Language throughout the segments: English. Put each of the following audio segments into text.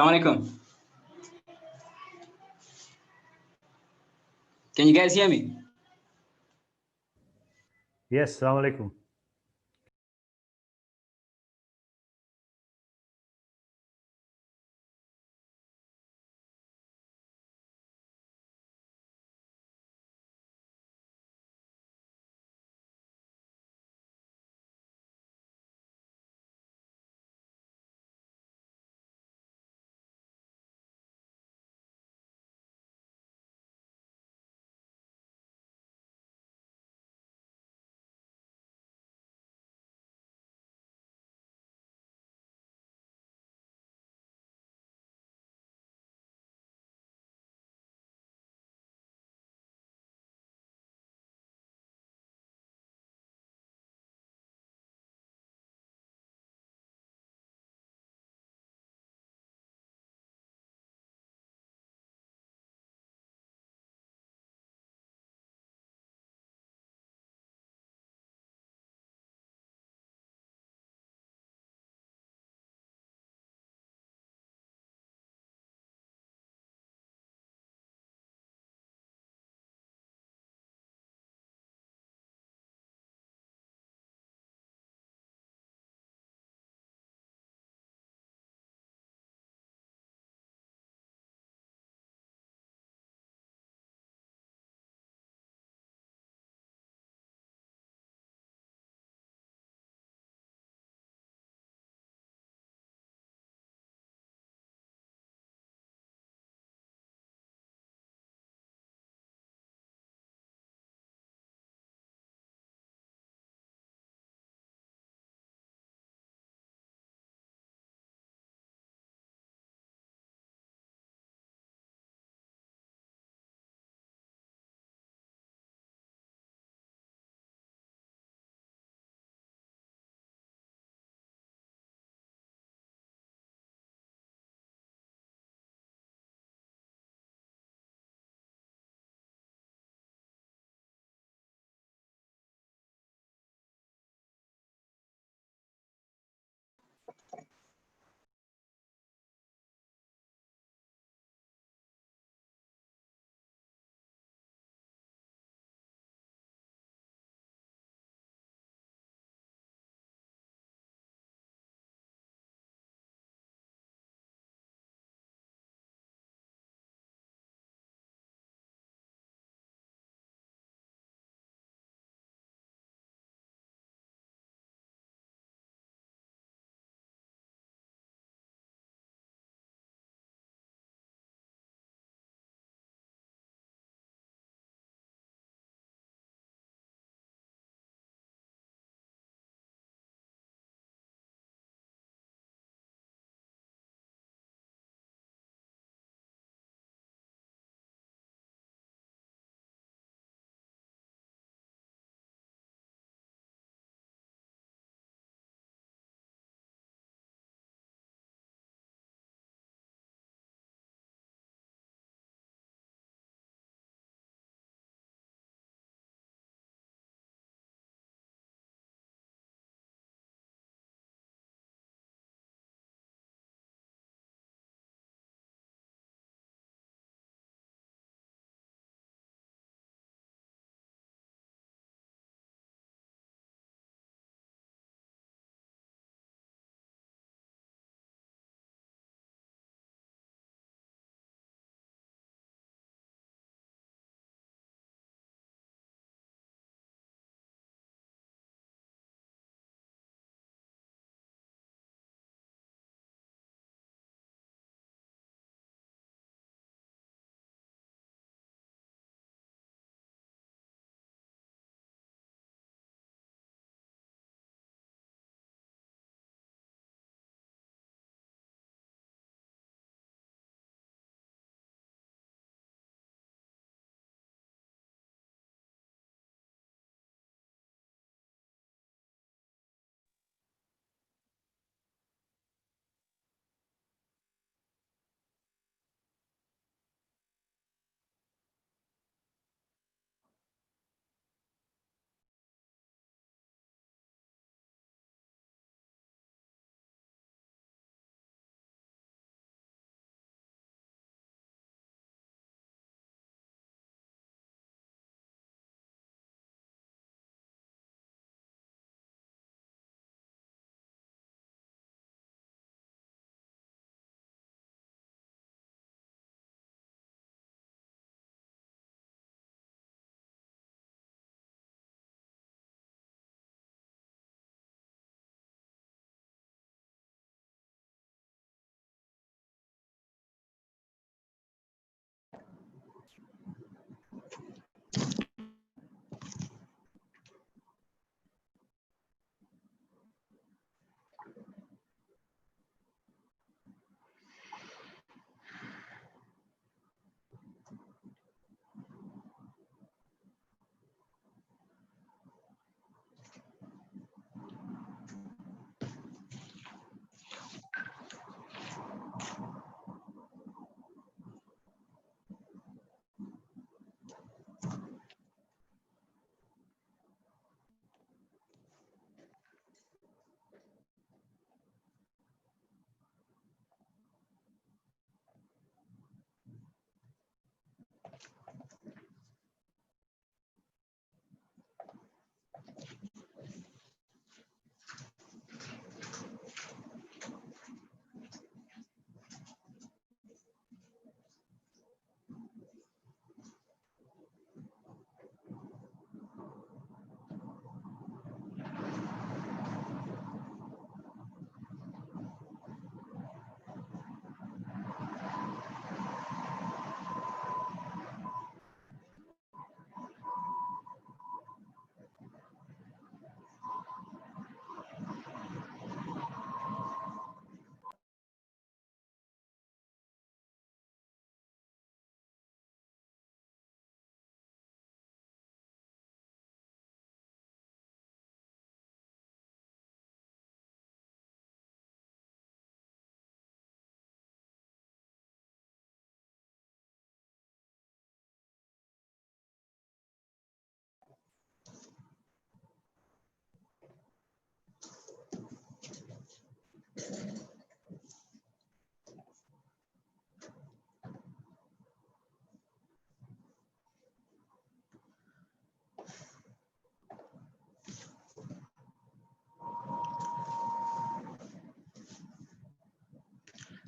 Assalamualaikum. Can you guys hear me? Yes, Assalamualaikum.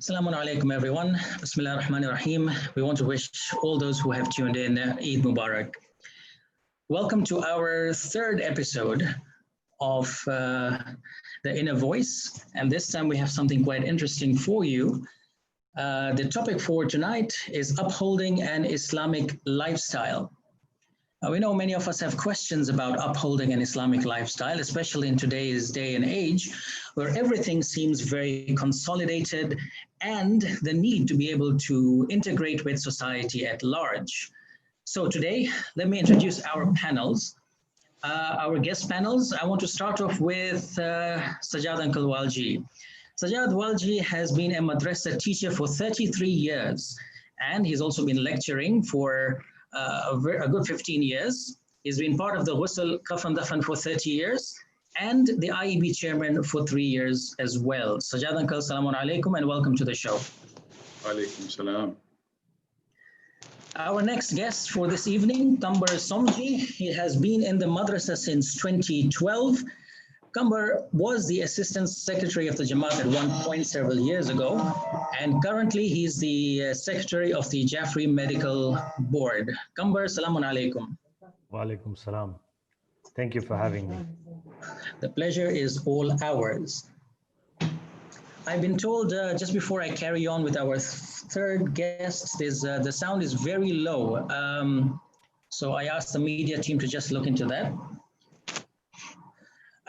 Assalamu alaikum everyone. Bismillah ar-Rahman ar-Rahim. We want to wish all those who have tuned in Eid Mubarak. Welcome to our third episode of The Inner Voice. And this time we have something quite interesting for you. The topic for tonight is upholding an Islamic lifestyle. We know many of us have questions about upholding an Islamic lifestyle, especially in today's day and age, where everything seems very consolidated and the need to be able to integrate with society at large. So today, let me introduce our panels, our guest panels. I want to start off with Sajjad Uncle Walji. Sajjad Walji has been a madrasa teacher for 33 years, and he's also been lecturing for a good 15 years. He's been part of the Ghusl Kafan Dafan for 30 years and the IEB chairman for 3 years as well. Sajjad Uncle, Assalamu alaikum and welcome to the show. Alaikum salam. Our next guest for this evening, Kambar Somji. He has been in the madrasa since 2012. Kambar was the assistant secretary of the Jamaat at one point several years ago, and currently he's the secretary of the Jaffrey Medical Board. Kambar, Assalamu alaikum. Wa alaikum salam. Thank you for having me. The pleasure is all ours. I've been told just before I carry on with our third guest, the sound is very low. So I asked the media team to just look into that.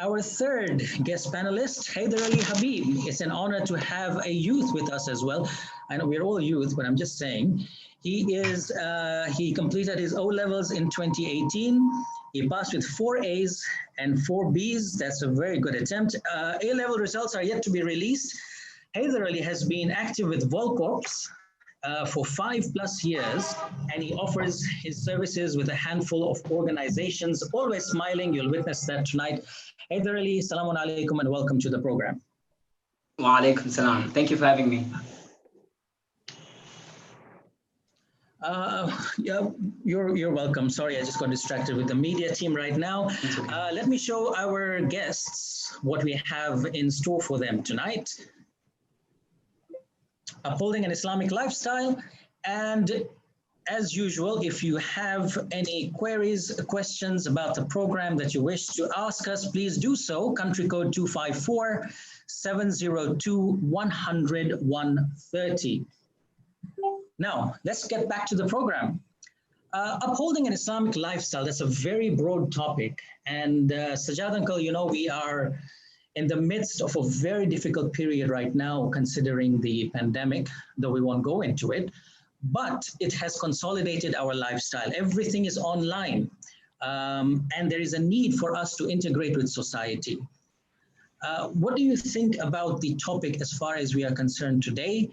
Our third guest panelist, Haider Ali Habib. It's an honor to have a youth with us as well. I know we're all youth, but I'm just saying. He completed his O-levels in 2018. He passed with 4 A's and 4 B's. That's a very good attempt. A-level results are yet to be released. Haider Ali has been active with Volcorps for 5+ years, and he offers his services with a handful of organizations, always smiling. You'll witness that tonight. Haider Ali, Assalamu alaikum and welcome to the program. Wa alaikum salam. Thank you for having me. Yeah, you're welcome. Sorry, I just got distracted with the media team right now. Let me show our guests what we have in store for them tonight. Upholding an Islamic lifestyle. And as usual, if you have any queries, questions about the program that you wish to ask us, please do so. Country code 254 702 100 130. Now, let's get back to the program. Upholding an Islamic lifestyle, that's a very broad topic. And Sajjad Uncle, you know, we are in the midst of a very difficult period right now, considering the pandemic, though we won't go into it, but it has consolidated our lifestyle. Everything is online, and there is a need for us to integrate with society. What do you think about the topic as far as we are concerned today,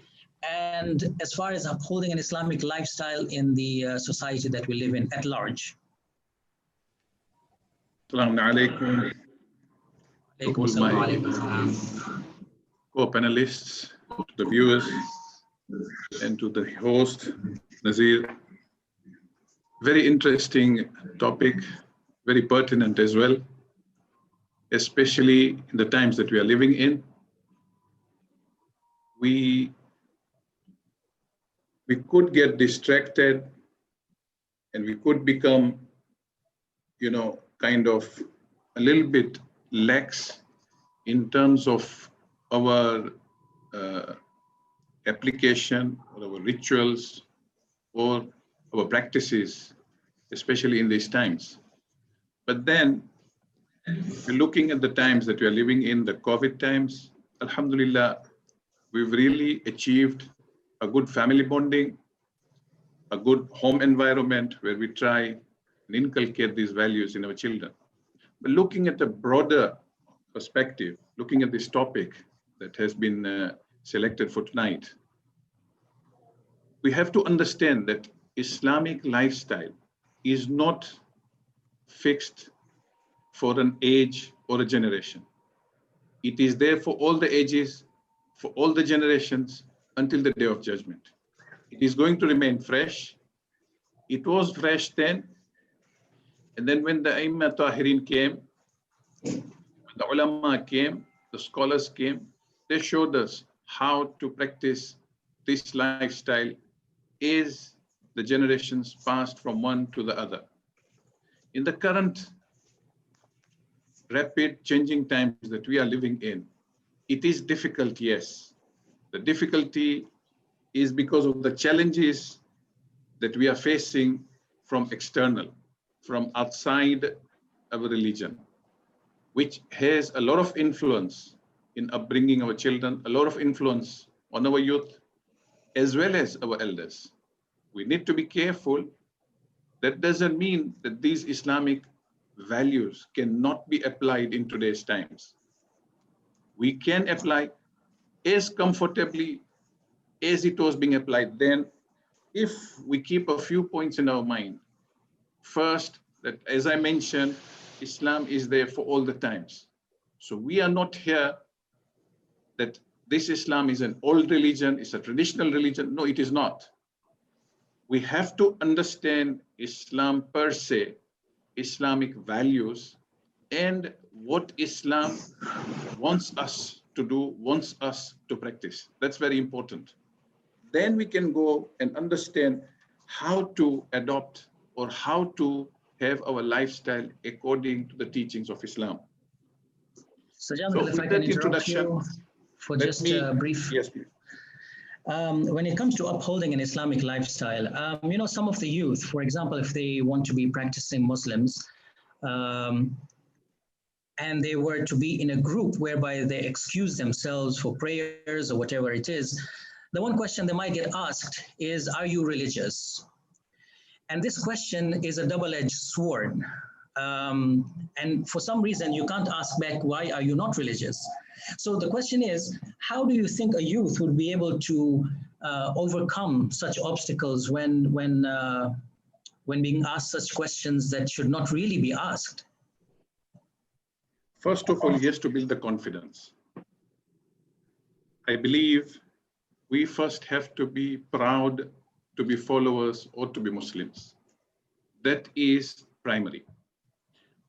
and as far as upholding an Islamic lifestyle in the society that we live in at large? Assalamu alaikum. To all my co-panelists, to the viewers, and to the host, Nazir. Very interesting topic, very pertinent as well, especially in the times that we are living in. We could get distracted and we could become, you know, kind of a little bit lax in terms of our application or our rituals or our practices, especially in these times. But then, looking at the times that we are living in, the COVID times, alhamdulillah, we've really achieved a good family bonding, a good home environment where we try and inculcate these values in our children. But looking at a broader perspective, looking at this topic that has been selected for tonight, we have to understand that Islamic lifestyle is not fixed for an age or a generation. It is there for all the ages, for all the generations, until the day of judgment. It is going to remain fresh. It was fresh then, and then when the Aimma Tahirin came, the ulama came, the scholars came, they showed us how to practice this lifestyle is the generations passed from one to the other. In the current rapid changing times that we are living in, it is difficult, yes. The difficulty is because of the challenges that we are facing from external, from outside our religion, which has a lot of influence in upbringing our children, a lot of influence on our youth, as well as our elders. We need to be careful. That doesn't mean that these Islamic values cannot be applied in today's times. We can apply as comfortably as it was being applied then, if we keep a few points in our mind. First, that as I mentioned, Islam is there for all the times. So we are not here that this Islam is an old religion, it's a traditional religion. No, it is not. We have to understand Islam per se, Islamic values, and what Islam wants us to do, wants us to practice. That's very important. Then we can go and understand how to adopt or how to have our lifestyle according to the teachings of Islam. So, Jamil, if I can interrupt you for just a brief. Yes, please. When it comes to upholding an Islamic lifestyle, you know, some of the youth, for example, if they want to be practicing Muslims, and they were to be in a group whereby they excuse themselves for prayers or whatever it is, the one question they might get asked is, are you religious? And this question is a double-edged sword. And for some reason, you can't ask back, why are you not religious? So the question is, how do you think a youth would be able to overcome such obstacles when being asked such questions that should not really be asked? First of all, he has to build the confidence. I believe we first have to be proud to be followers or to be Muslims. That is primary.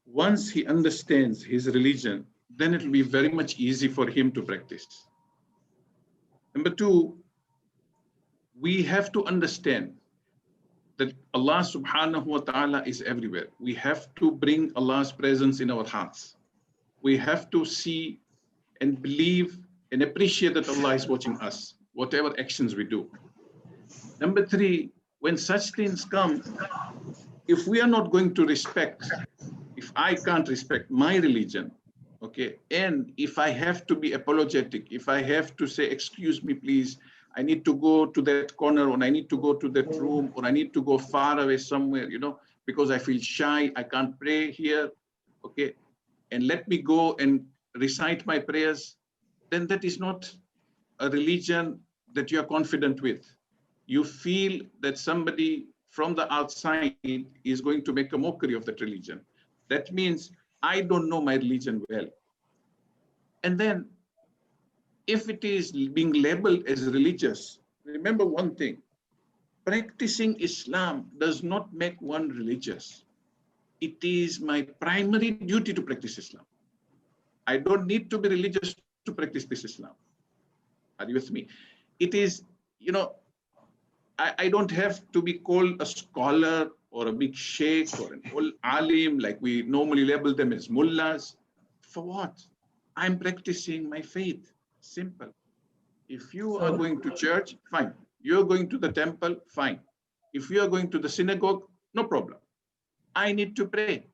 Once he understands his religion, then it will be very much easy for him to practice. Number two, we have to understand that Allah subhanahu wa ta'ala is everywhere. We have to bring Allah's presence in our hearts. We have to see and believe and appreciate that Allah is watching us, whatever actions we do. Number three, when such things come, if we are not going to respect, if I can't respect my religion, okay, and if I have to be apologetic, if I have to say, excuse me, please, I need to go to that corner, or I need to go to that room, or I need to go far away somewhere, you know, because I feel shy, I can't pray here, okay, and let me go and recite my prayers, then that is not a religion that you are confident with. You feel that somebody from the outside is going to make a mockery of that religion. That means I don't know my religion well. And then if it is being labeled as religious, remember one thing, practicing Islam does not make one religious. It is my primary duty to practice Islam. I don't need to be religious to practice this Islam. Are you with me? It is, you know, I don't have to be called a scholar or a big sheikh or an old alim, like we normally label them as mullahs. For what? I'm practicing my faith. Simple. If you are going to church, fine. You're going to the temple, fine. If you are going to the synagogue, no problem. I need to pray.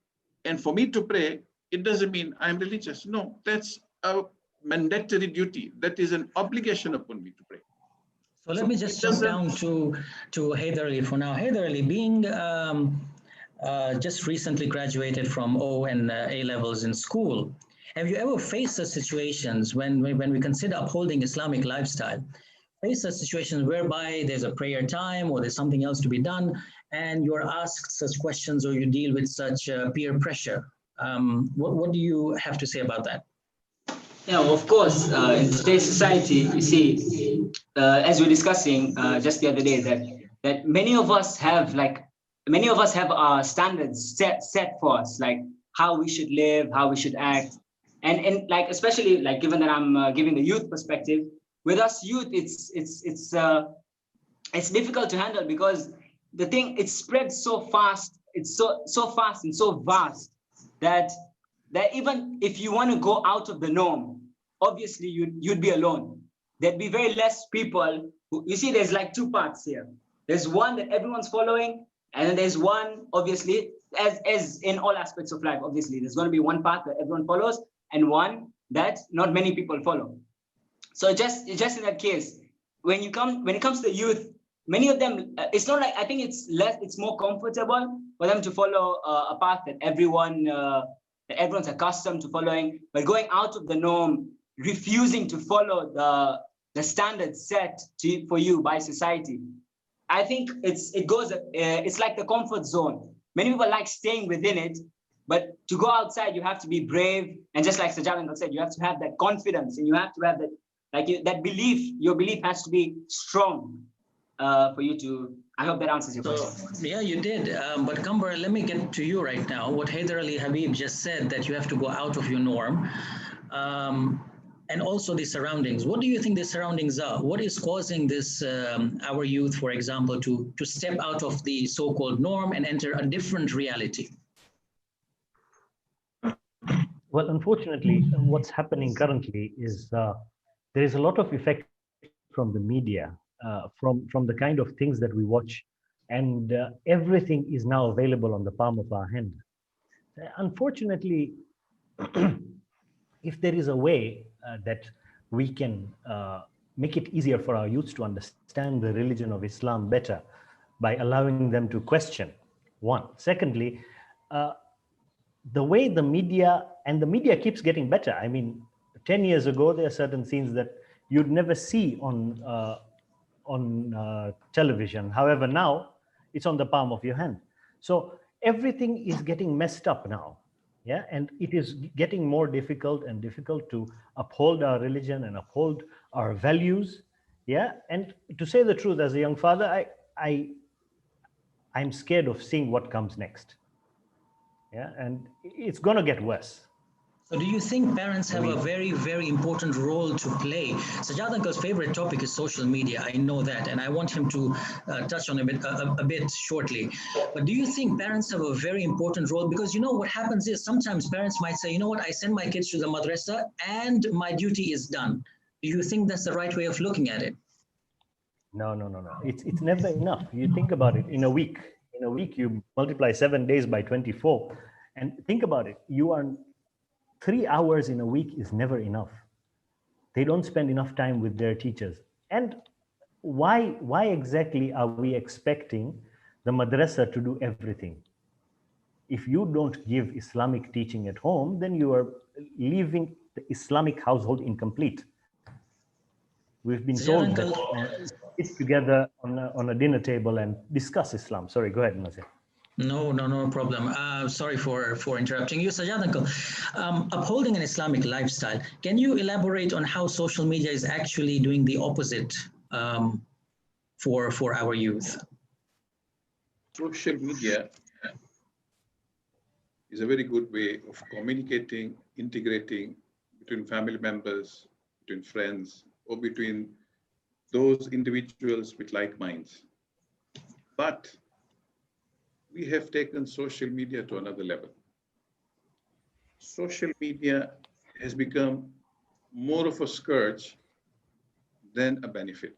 And for me to pray, it doesn't mean I'm religious. No, that's a mandatory duty. That is an obligation upon me to pray. So let me just jump down to Haider Ali for now. Haider Ali, being just recently graduated from O and A levels in school, have you ever faced such situations when we consider upholding Islamic lifestyle, face such situations whereby there's a prayer time or there's something else to be done and you're asked such questions or you deal with such peer pressure? What do you have to say about that? Yeah, well, of course, in today's society, you see, as we were discussing just the other day, that many of us have our standards set for us, like how we should live, how we should act, and like especially like given that I'm giving the youth perspective, with us youth, it's difficult to handle, because the thing, it spreads so fast. It's so fast and so vast that even if you want to go out of the norm, obviously you'd be alone. There'd be very less people who, you see, there's like two parts here. There's one that everyone's following, and then there's one, obviously, as in all aspects of life, obviously, there's going to be one path that everyone follows and one that not many people follow. So just in that case, when it comes to youth, many of them, it's not like, I think it's more comfortable for them to follow a path that everyone's accustomed to following, but going out of the norm, refusing to follow the standards set for you by society. I think it's like the comfort zone. Many people like staying within it, but to go outside, you have to be brave. And just like Sajjad said, you have to have that confidence, and you have to have that belief. Your belief has to be strong for you to. I hope that answers your question. Yeah, you did. But Kambar, let me get to you right now. What Haider Ali Habib just said, that you have to go out of your norm. And also the surroundings. What do you think the surroundings are? What is causing this, our youth, for example, to step out of the so-called norm and enter a different reality? Well, unfortunately, what's happening currently is there is a lot of effect from the media, from the kind of things that we watch, and everything is now available on the palm of our hand. Unfortunately, if there is a way that we can make it easier for our youths to understand the religion of Islam better by allowing them to question, one. Secondly, the way the media keeps getting better. I mean, 10 years ago, there are certain scenes that you'd never see on television. However, now it's on the palm of your hand. So everything is getting messed up now. Yeah, and it is getting more difficult and difficult to uphold our religion and uphold our values. Yeah, and to say the truth, as a young father, I'm scared of seeing what comes next. Yeah, and it's going to get worse. So do you think parents have a very, very important role to play? Sajjad Uncle's favorite topic is social media. I know that, and I want him to touch on a bit shortly. But do you think parents have a very important role? Because you know what happens is sometimes parents might say, you know what, I send my kids to the madrasa and my duty is done. Do you think that's the right way of looking at it? No. It's never enough. You think about it. In a week, you multiply 7 days by 24, and think about it. 3 hours in a week is never enough. They don't spend enough time with their teachers. And why exactly are we expecting the madrasa to do everything? If you don't give Islamic teaching at home, then you are leaving the Islamic household incomplete. We've been told that sit together on a dinner table and discuss Islam. Sorry, go ahead, Nazir. No problem. Sorry for interrupting you, Sajjad Uncle. Upholding an Islamic lifestyle, can you elaborate on how social media is actually doing the opposite for our youth? Social media is a very good way of communicating, integrating between family members, between friends, or between those individuals with like minds. But we have taken social media to another level. Social media has become more of a scourge than a benefit.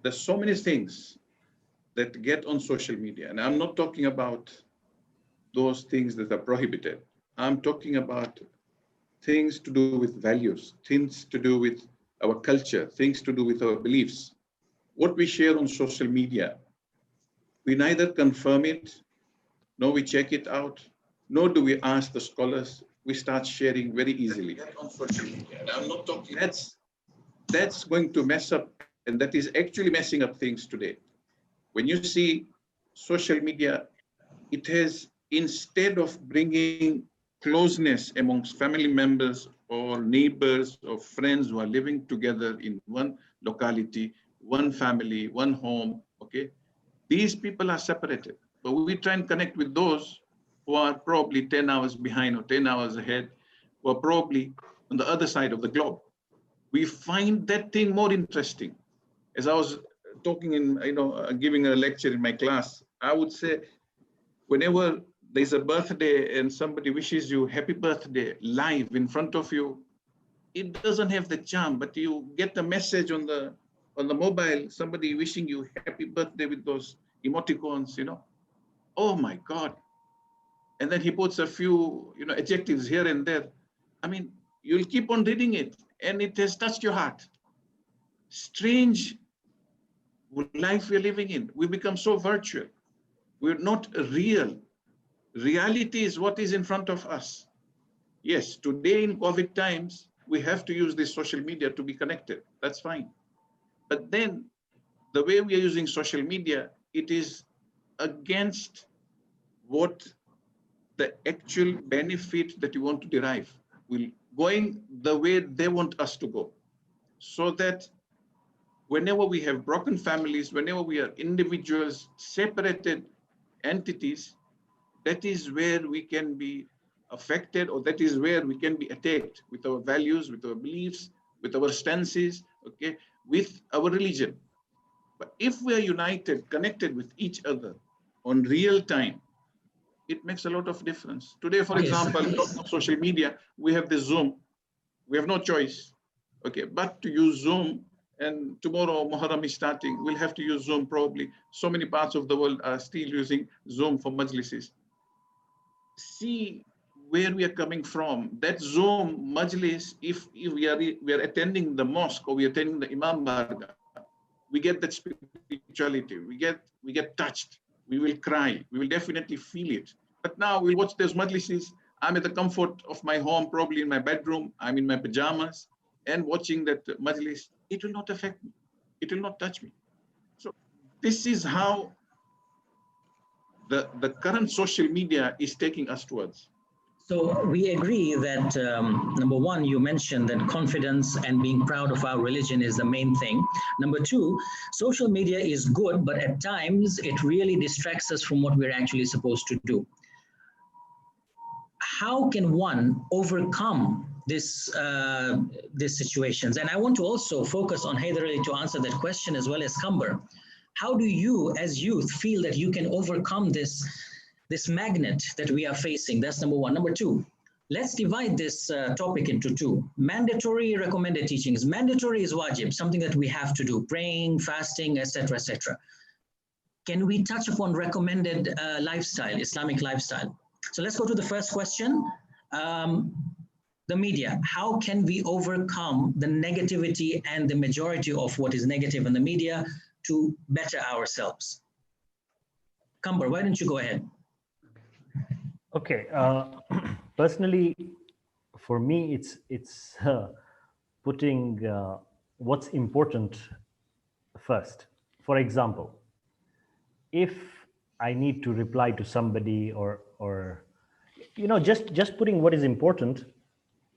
There's so many things that get on social media, and I'm not talking about those things that are prohibited. I'm talking about things to do with values, things to do with our culture, things to do with our beliefs. What we share on social media, we neither confirm it, nor we check it out, nor do we ask the scholars. We start sharing very easily. I'm not talking. That's going to mess up, and that is actually messing up things today. When you see social media, it has, instead of bringing closeness amongst family members or neighbors or friends who are living together in one locality, one family, one home, okay? These people are separated, but we try and connect with those who are probably 10 hours behind or 10 hours ahead, who are probably on the other side of the globe. we find that thing more interesting. As I was talking in, giving a lecture in my class, I would say, whenever there's a birthday and somebody wishes you happy birthday live in front of you, it doesn't have the charm, but you get the message on the mobile, somebody wishing you happy birthday with those emoticons, oh my God. And then he puts a few, adjectives here and there. I mean, you'll keep on reading it and it has touched your heart. Strange life we're living in. We become so virtual. We're not real. Reality is what is in front of us. Yes, today in COVID times, we have to use this social media to be connected. That's fine. But then the way we are using social media, it is against what the actual benefit that you want to derive. We're going the way they want us to go. So that whenever we have broken families, whenever we are individuals, separated entities, that is where we can be affected, or that is where we can be attacked with our values, with our beliefs, with our stances, okay, with our religion. But if we are united, connected with each other on real time, it makes a lot of difference. Today, for example, talking of social media, we have the Zoom. We have no choice, okay, but to use Zoom. And tomorrow, Muharram is starting. We'll have to use Zoom probably. So many parts of the world are still using Zoom for majlises. See where we are coming from. That Zoom majlis, if we are attending the mosque or we are attending the Imam Barga, we get that spirituality. We get touched. We will cry. We will definitely feel it. But now we'll watch those majlises. I'm at the comfort of my home, probably in my bedroom. I'm in my pajamas and watching that majlis. It will not affect me. It will not touch me. So this is how the current social media is taking us towards. So we agree that, number one, you mentioned that confidence and being proud of our religion is the main thing. Number two, social media is good, but at times it really distracts us from what we're actually supposed to do. How can one overcome these situations? And I want to also focus on Haider Ali to answer that question, as well as Kambar. How do you, as youth, feel that you can overcome this magnet that we are facing? That's number one. Number two, let's divide this topic into two. Mandatory, recommended teachings. Mandatory is wajib, something that we have to do, praying, fasting, etc., etc. Can we touch upon recommended lifestyle, Islamic lifestyle? So let's go to the first question. The media, how can we overcome the negativity and the majority of what is negative in the media to better ourselves? Kambar, why don't you go ahead? Okay, personally, for me, it's putting what's important first. For example, if I need to reply to somebody, or just putting what is important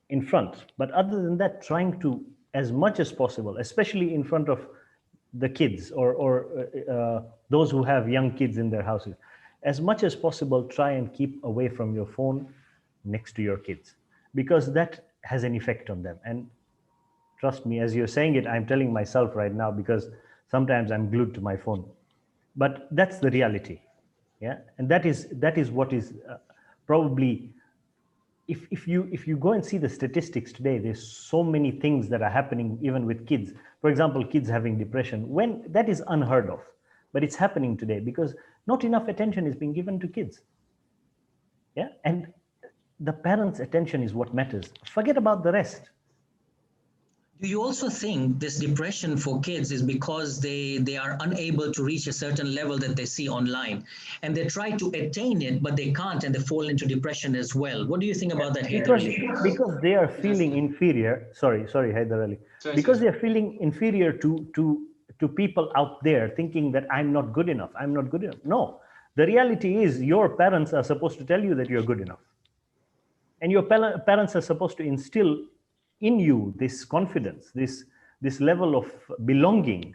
in front. But other than that, trying to, as much as possible, especially in front of the kids or those who have young kids in their houses, as much as possible, try and keep away from your phone next to your kids, because that has an effect on them. And trust me, as you're saying it, I'm telling myself right now, because sometimes I'm glued to my phone. But that's the reality, yeah. And that is what is probably. If you go and see the statistics today, there's so many things that are happening even with kids. For example, kids having depression, when that is unheard of, but it's happening today because not enough attention is being given to kids. Yeah, and the parents' attention is what matters. Forget about the rest. Do you also think this depression for kids is because they are unable to reach a certain level that they see online, and they try to attain it, but they can't, and they fall into depression as well? What do you think about that, Haider Ali? Because they are feeling inferior. Sorry, Haider Ali. Because they're feeling inferior to people out there, thinking that I'm not good enough. I'm not good enough. No, the reality is your parents are supposed to tell you that you're good enough, and your parents are supposed to instill in you this confidence, this level of belonging,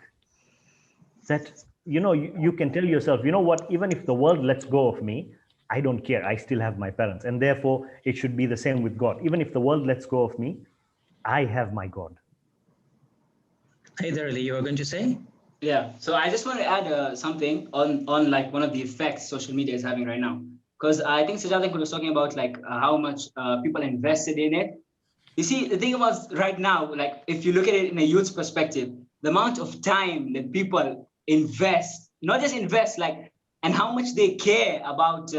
that you can tell yourself, you know what, even if the world lets go of me, I don't care, I still have my parents. And therefore it should be the same with God. Even if the world lets go of me, I have my God. Haider Ali, you were going to say? Yeah, so I just want to add something on like one of the effects social media is having right now, because I think Sajjad was talking about like how much people invested in it. You see, the thing about right now, like if you look at it in a youth perspective, the amount of time that people invest, not just invest, like, and how much they care about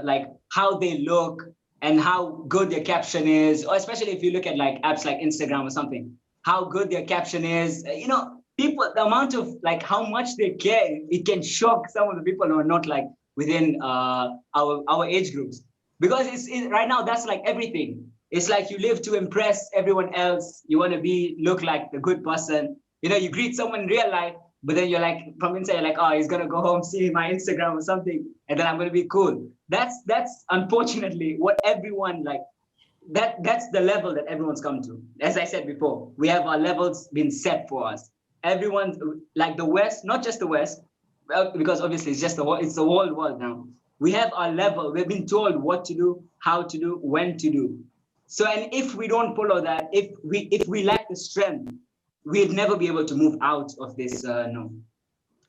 like how they look and how good their caption is, or especially if you look at like apps like Instagram or something, how good their caption is, you know, people, the amount of like how much they care, it can shock some of the people who are not like within our age groups, because right now that's like everything. It's like you live to impress everyone else. You want to look like the good person. You know, you greet someone in real life, but then you're like, from inside, you're like, oh, he's gonna go home, see my Instagram or something, and then I'm gonna be cool. That's unfortunately what everyone like. That's the level that everyone's come to. As I said before, we have our levels been set for us. Everyone, like the West, not just the West, because obviously it's just it's the whole world now. We have our level. We've been told what to do, how to do, when to do. So, and if we don't follow that, if we lack the strength, we'd never be able to move out of this. No,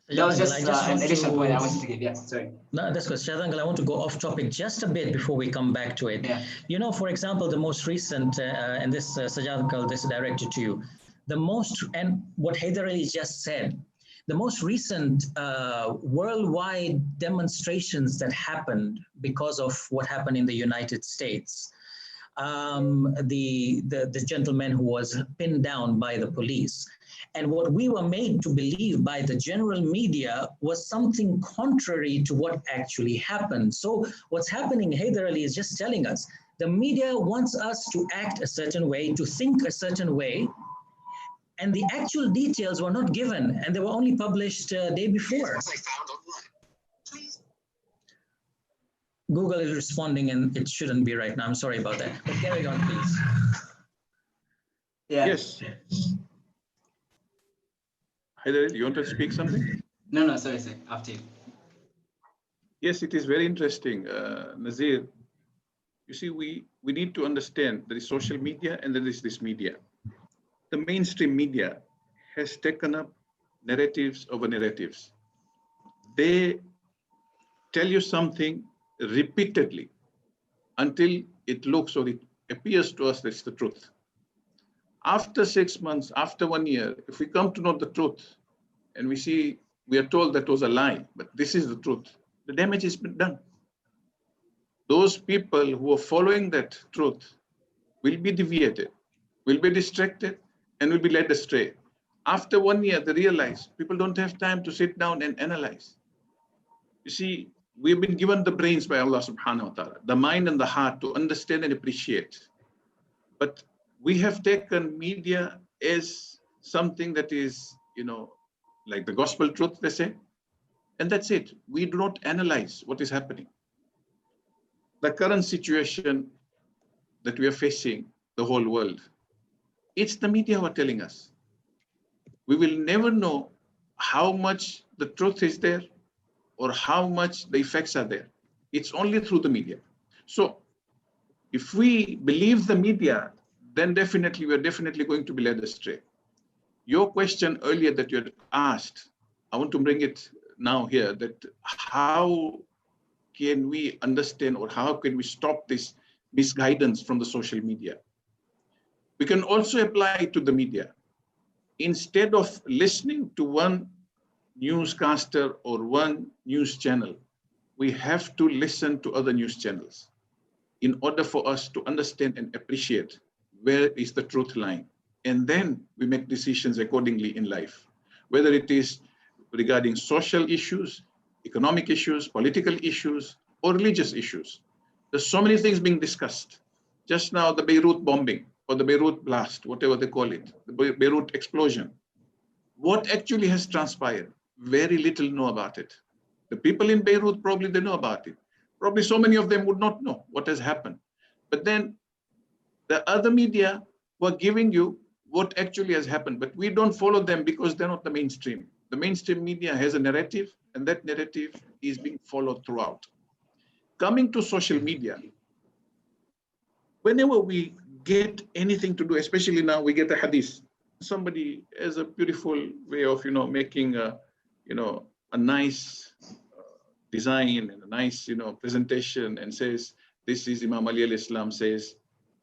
that was just an additional point I wanted to give. Yes, sorry. No, that's good. Shadangala, I want to go off topic just a bit before we come back to it. Yeah. You know, for example, the most recent, and this, Sajjad, this is directed to you, and what Haider Ali just said, the most recent worldwide demonstrations that happened because of what happened in the United States. The gentleman who was pinned down by the police. And what we were made to believe by the general media was something contrary to what actually happened. So what's happening, Haider Ali is just telling us, the media wants us to act a certain way, to think a certain way, and the actual details were not given, and they were only published day before. Google is responding, and it shouldn't be right now. I'm sorry about that. But carry on, please. Yeah. Yes. Haider, you want to speak something? No, sorry, after you. Yes, it is very interesting, Nazir. You see, we need to understand there is social media and there is this media. The mainstream media has taken up narratives over narratives. They tell you something repeatedly until it looks or it appears to us that's the truth. After 6 months, after 1 year, if we come to know the truth and we are told that was a lie, but this is the truth, the damage has been done. Those people who are following that truth will be deviated, will be distracted, and will be led astray. After 1 year, they realize people don't have time to sit down and analyze. You see, we've been given the brains by Allah subhanahu wa ta'ala, the mind and the heart to understand and appreciate. But we have taken media as something that is, like the gospel truth, they say, and that's it. We do not analyze what is happening. The current situation that we are facing, the whole world, it's the media who are telling us. We will never know how much the truth is there or how much the effects are there. It's only through the media. So if we believe the media, then definitely we're definitely going to be led astray. Your question earlier that you had asked, I want to bring it now here, that how can we understand or how can we stop this misguidance from the social media? We can also apply it to the media. Instead of listening to one newscaster or one news channel, we have to listen to other news channels in order for us to understand and appreciate where is the truth lying. And then we make decisions accordingly in life, whether it is regarding social issues, economic issues, political issues, or religious issues. There's so many things being discussed. Just now, the Beirut bombing or the Beirut blast, whatever they call it, the Beirut explosion. What actually has transpired? Very little know about it. The people in Beirut, probably they know about it. Probably so many of them would not know what has happened. But then the other media were giving you what actually has happened, but we don't follow them because they're not the mainstream. The mainstream media has a narrative, and that narrative is being followed throughout. Coming to social media, whenever we get anything to do, especially now we get a hadith, somebody has a beautiful way of, making a, a nice design and a nice, presentation, and says, this is Imam Ali al-Islam says,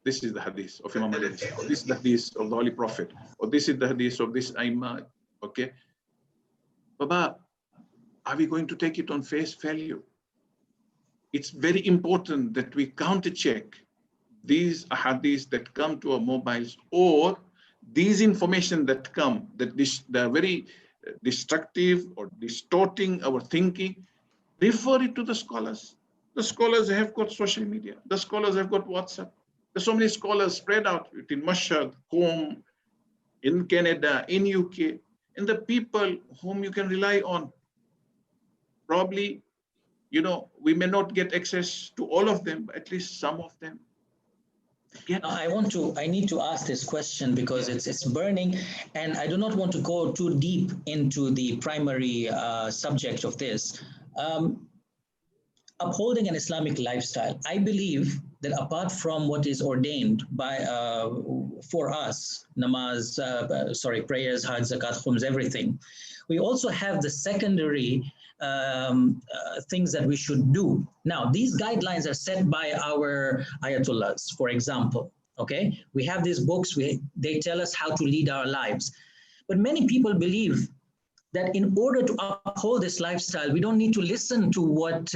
this is the hadith of Imam Ali al-Islam, or this is the hadith of the Holy Prophet, or this is the hadith of this Imam. Okay. Baba, are we going to take it on face value? It's very important that we counter check these hadiths that come to our mobiles, or these information that come, that they're very destructive or distorting our thinking. Refer it to the scholars. The scholars have got social media. The scholars have got WhatsApp. There's so many scholars spread out in Mashhad, Qom, in Canada, in UK, and the people whom you can rely on. Probably, we may not get access to all of them, but at least some of them. I need to ask this question because it's burning, and I do not want to go too deep into the primary subject of this. Upholding an Islamic lifestyle. I believe that apart from what is ordained by for us, namaz, prayers, hajj, zakat, khums, everything, we also have the secondary things that we should do. Now, these guidelines are set by our ayatollahs, for example. Okay, we have these books. They tell us how to lead our lives, but many people believe that in order to uphold this lifestyle, we don't need to listen to what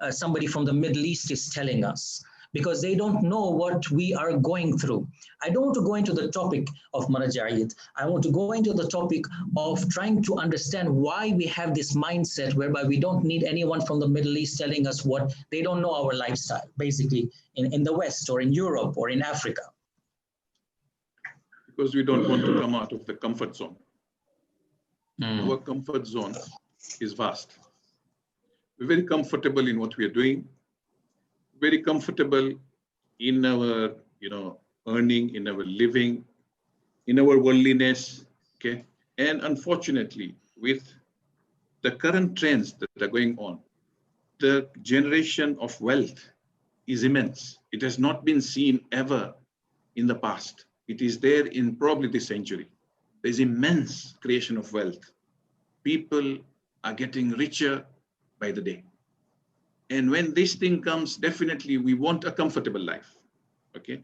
somebody from the Middle East is telling us, because they don't know what we are going through. I don't want to go into the topic of maraja'id. I want to go into the topic of trying to understand why we have this mindset whereby we don't need anyone from the Middle East telling us what they don't know our lifestyle, basically in the West or in Europe or in Africa. Because we don't want to come out of the comfort zone. Our comfort zone is vast. We're very comfortable in what we are doing, very comfortable in our, earning, in our living, in our worldliness, okay? And unfortunately, with the current trends that are going on, the generation of wealth is immense. It has not been seen ever in the past. It is there in probably this century. There's immense creation of wealth. People are getting richer by the day. And when this thing comes, definitely we want a comfortable life, okay?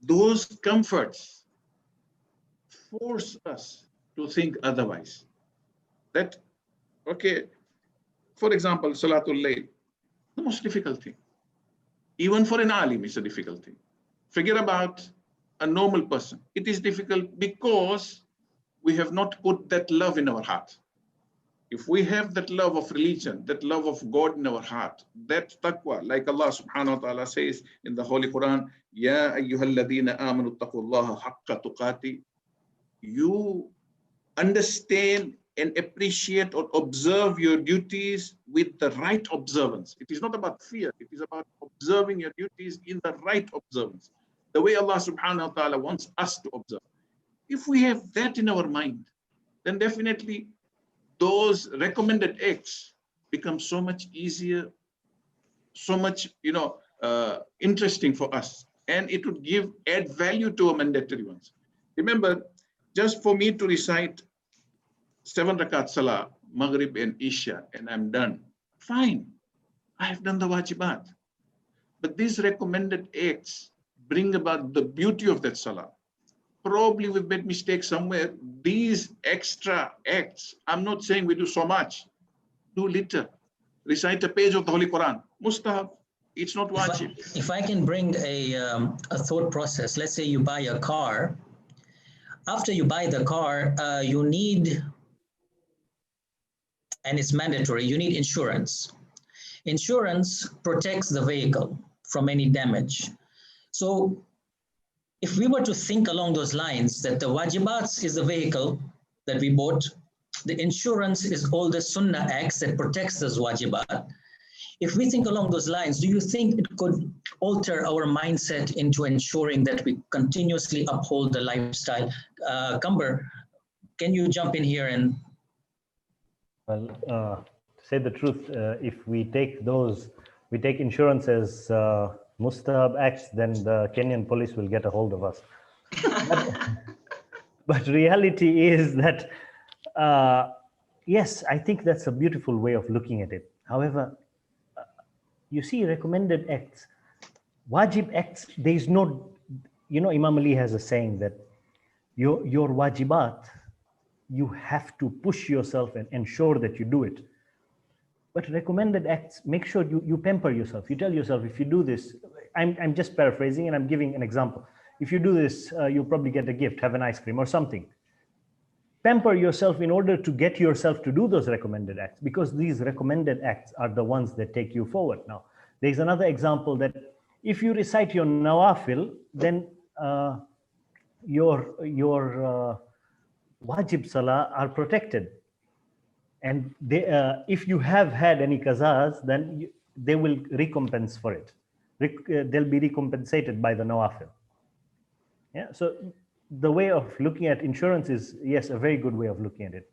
Those comforts force us to think otherwise. That, okay, for example, Salatul Layl, the most difficult thing. Even for an alim, it's a difficult thing. Forget about a normal person. It is difficult because we have not put that love in our heart. If we have that love of religion, that love of God in our heart, that taqwa, like Allah subhanahu wa ta'ala says in the Holy Quran, Ya ayyuhalladhina amanu taqullaha haqqa tuqati, you understand and appreciate or observe your duties with the right observance. It is not about fear, it is about observing your duties in the right observance, the way Allah subhanahu wa ta'ala wants us to observe. If we have that in our mind, then definitely those recommended acts become so much easier, so much, interesting for us. And it would add value to our mandatory ones. Remember, just for me to recite 7 rakat salah, Maghrib and Isha, and I'm done. Fine, I have done the wajibat. But these recommended acts bring about the beauty of that salah. Probably we've made mistakes somewhere. These extra acts, I'm not saying we do so much, do little. Recite a page of the Holy Quran. Mustahab, it's not wajib. If I can bring a thought process, let's say you buy a car. After you buy the car, you need, and it's mandatory, you need insurance. Insurance protects the vehicle from any damage. So if we were to think along those lines, that the wajibats is the vehicle that we bought, the insurance is all the sunnah acts that protects those wajibat. If we think along those lines, do you think it could alter our mindset into ensuring that we continuously uphold the lifestyle? Kamber, can you jump in here and? Well, to say the truth, if we take insurance as mustahab acts, then the Kenyan police will get a hold of us. But reality is that, yes, I think that's a beautiful way of looking at it. However, you see recommended acts, wajib acts, there is no, Imam Ali has a saying that your wajibat, you have to push yourself and ensure that you do it. But recommended acts, make sure you pamper yourself. You tell yourself, if you do this, I'm just paraphrasing and I'm giving an example. If you do this, you'll probably get a gift, have an ice cream or something. Pamper yourself in order to get yourself to do those recommended acts, because these recommended acts are the ones that take you forward. Now, there's another example that if you recite your nawafil, then your wajib salah are protected. And they, if you have had any qazas, then they will recompense for it. They'll be recompensated by the nawafil. Yeah. So the way of looking at insurance is, yes, a very good way of looking at it.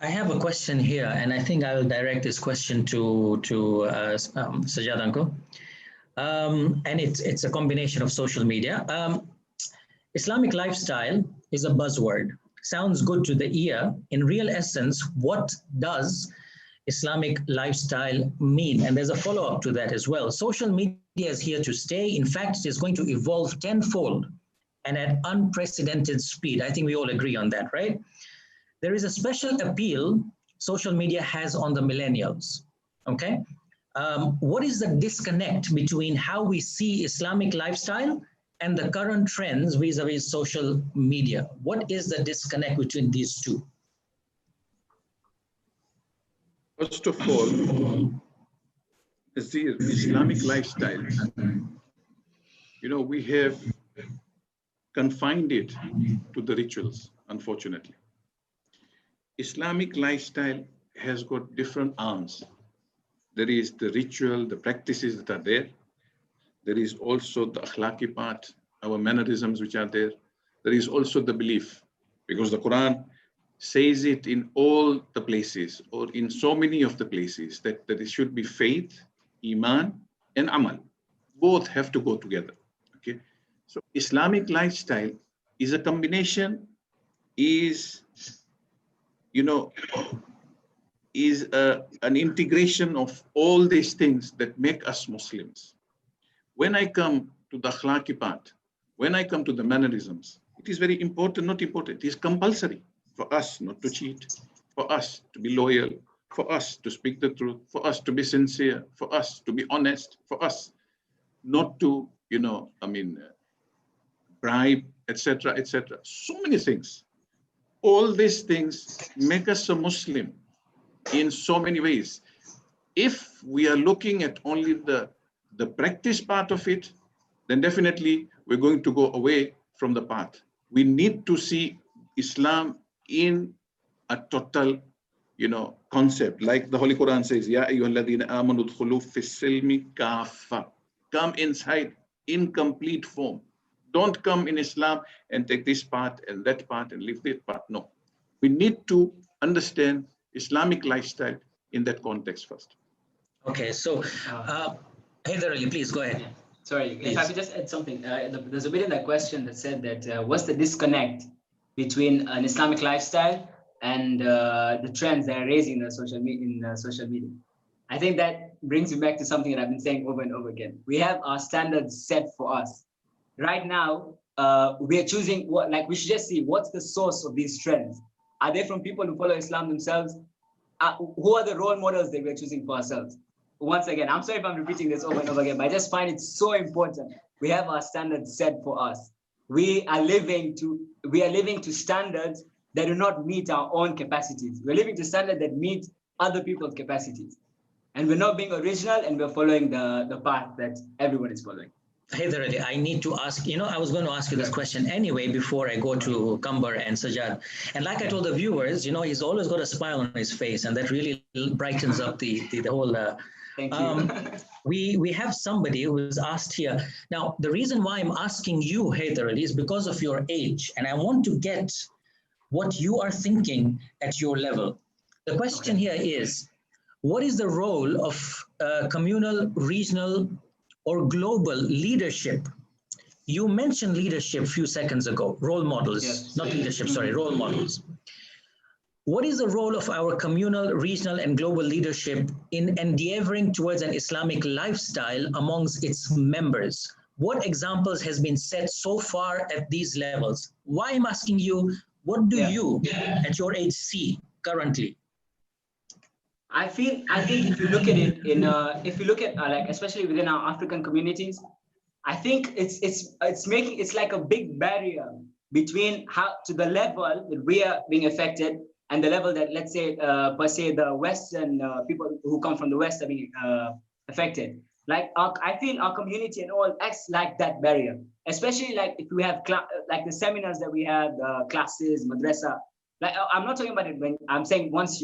I have a question here, and I think I will direct this question to Sajjad Uncle. And it's a combination of social media. Islamic lifestyle is a buzzword. Sounds good to the ear. In real essence, what does Islamic lifestyle mean? And there's a follow-up to that as well. Social media is here to stay. In fact, it is going to evolve tenfold and at unprecedented speed. I think we all agree on that, right? There is a special appeal social media has on the millennials, okay? What is the disconnect between how we see Islamic lifestyle and the current trends vis-a-vis social media? What is the disconnect between these two? First of all, is the Islamic lifestyle. We have confined it to the rituals, unfortunately. Islamic lifestyle has got different arms. There is the ritual, the practices that are there. There is also the akhlaqi part, our mannerisms which are there. There is also the belief, because the Quran says it in all the places, or in so many of the places, that it should be faith, iman, and amal. Both have to go together. Okay. So Islamic lifestyle is a combination, is an integration of all these things that make us Muslims. When I come to the akhlaqi part, when I come to the mannerisms, it is very important, not important, it is compulsory for us not to cheat, for us to be loyal, for us to speak the truth, for us to be sincere, for us to be honest, for us not to, bribe, etc., etc. So many things. All these things make us a Muslim in so many ways. If we are looking at only the practice part of it, then definitely we're going to go away from the path. We need to see Islam in a total, concept. Like the Holy Quran says, Ya ayyuhalladhina amanu udkhulu fis-silmi kaffa. Come inside in complete form. Don't come in Islam and take this part and that part and leave that part. No. We need to understand Islamic lifestyle in that context first. Okay, so Haider Ali, please go ahead. Sorry, Please. If I could just add something. There's a bit in that question that said that what's the disconnect between an Islamic lifestyle and the trends that are raising in social media. I think that brings me back to something that I've been saying over and over again. We have our standards set for us. Right now, we are choosing we should just see what's the source of these trends. Are they from people who follow Islam themselves? Who are the role models that we're choosing for ourselves? Once again, I'm sorry if I'm repeating this over and over again, but I just find it so important. We have our standards set for us. We are living to standards that do not meet our own capacities. We're living to standards that meet other people's capacities. And we're not being original, and we're following the path that everyone is following. Haider Ali, I need to ask, I was going to ask you this question anyway before I go to Kambar and Sajjad. And like I told the viewers, he's always got a smile on his face, and that really brightens up the whole... Thank you. We have somebody who is asked here. Now, the reason why I'm asking you, Haider Ali, is because of your age, and I want to get what you are thinking at your level. The question here is, what is the role of communal, regional, or global leadership You mentioned leadership a few seconds ago, role models, Yes. not leadership, sorry, role models. What is the role of our communal, regional, and global leadership in endeavoring towards an Islamic lifestyle amongst its members? What examples has been set so far at these levels? Why I'm asking you, what do you at your age see currently? I think if you look at it if you look at like especially within our African communities, I think it's like a big barrier between how to the level that we are being affected and the level that, let's say, per se, the Western people who come from the West are being affected. Like I feel our community and all acts like that barrier, especially like if we have like the seminars that we have, classes, madrasa. Like I'm not talking about it when I'm saying once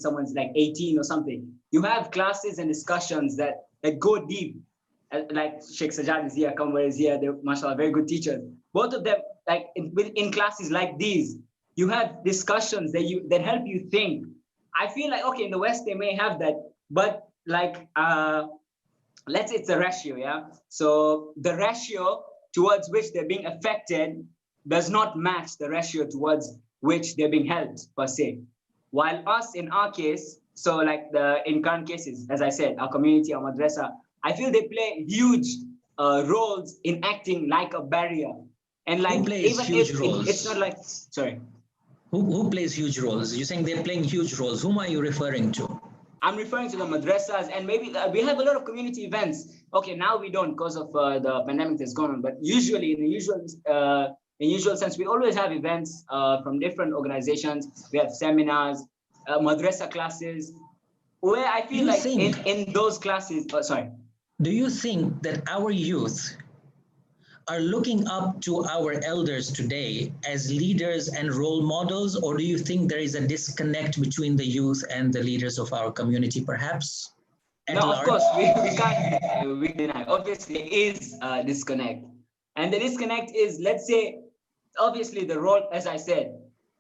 someone's like 18 or something, you have classes and discussions that go deep. Like Sheikh Sajjad is here, Kamwar is here, they're mashallah very good teachers. Both of them, like in classes like these, you have discussions that help you think. I feel like okay, in the West they may have that, but like let's say it's a ratio, yeah. So the ratio towards which they're being affected does not match the ratio towards which they're being helped per se. While us in our case, so like in current cases, as I said, our community, our madrasa, I feel they play huge roles in acting like a barrier. And like Who plays even huge if roles? it's not like, sorry. Who plays huge roles? You're saying they're playing huge roles. Whom are you referring to? I'm referring to the madrasas, and maybe we have a lot of community events. Okay, now we don't because of the pandemic that's going on, but usually in usual sense, we always have events from different organizations. We have seminars, madrasa classes, where I feel like in those classes, sorry. Do you think that our youth are looking up to our elders today as leaders and role models, or do you think there is a disconnect between the youth and the leaders of our community, perhaps? No, of course, we can't we deny. Obviously, there is a disconnect. And the disconnect is, let's say, obviously the role, as I said,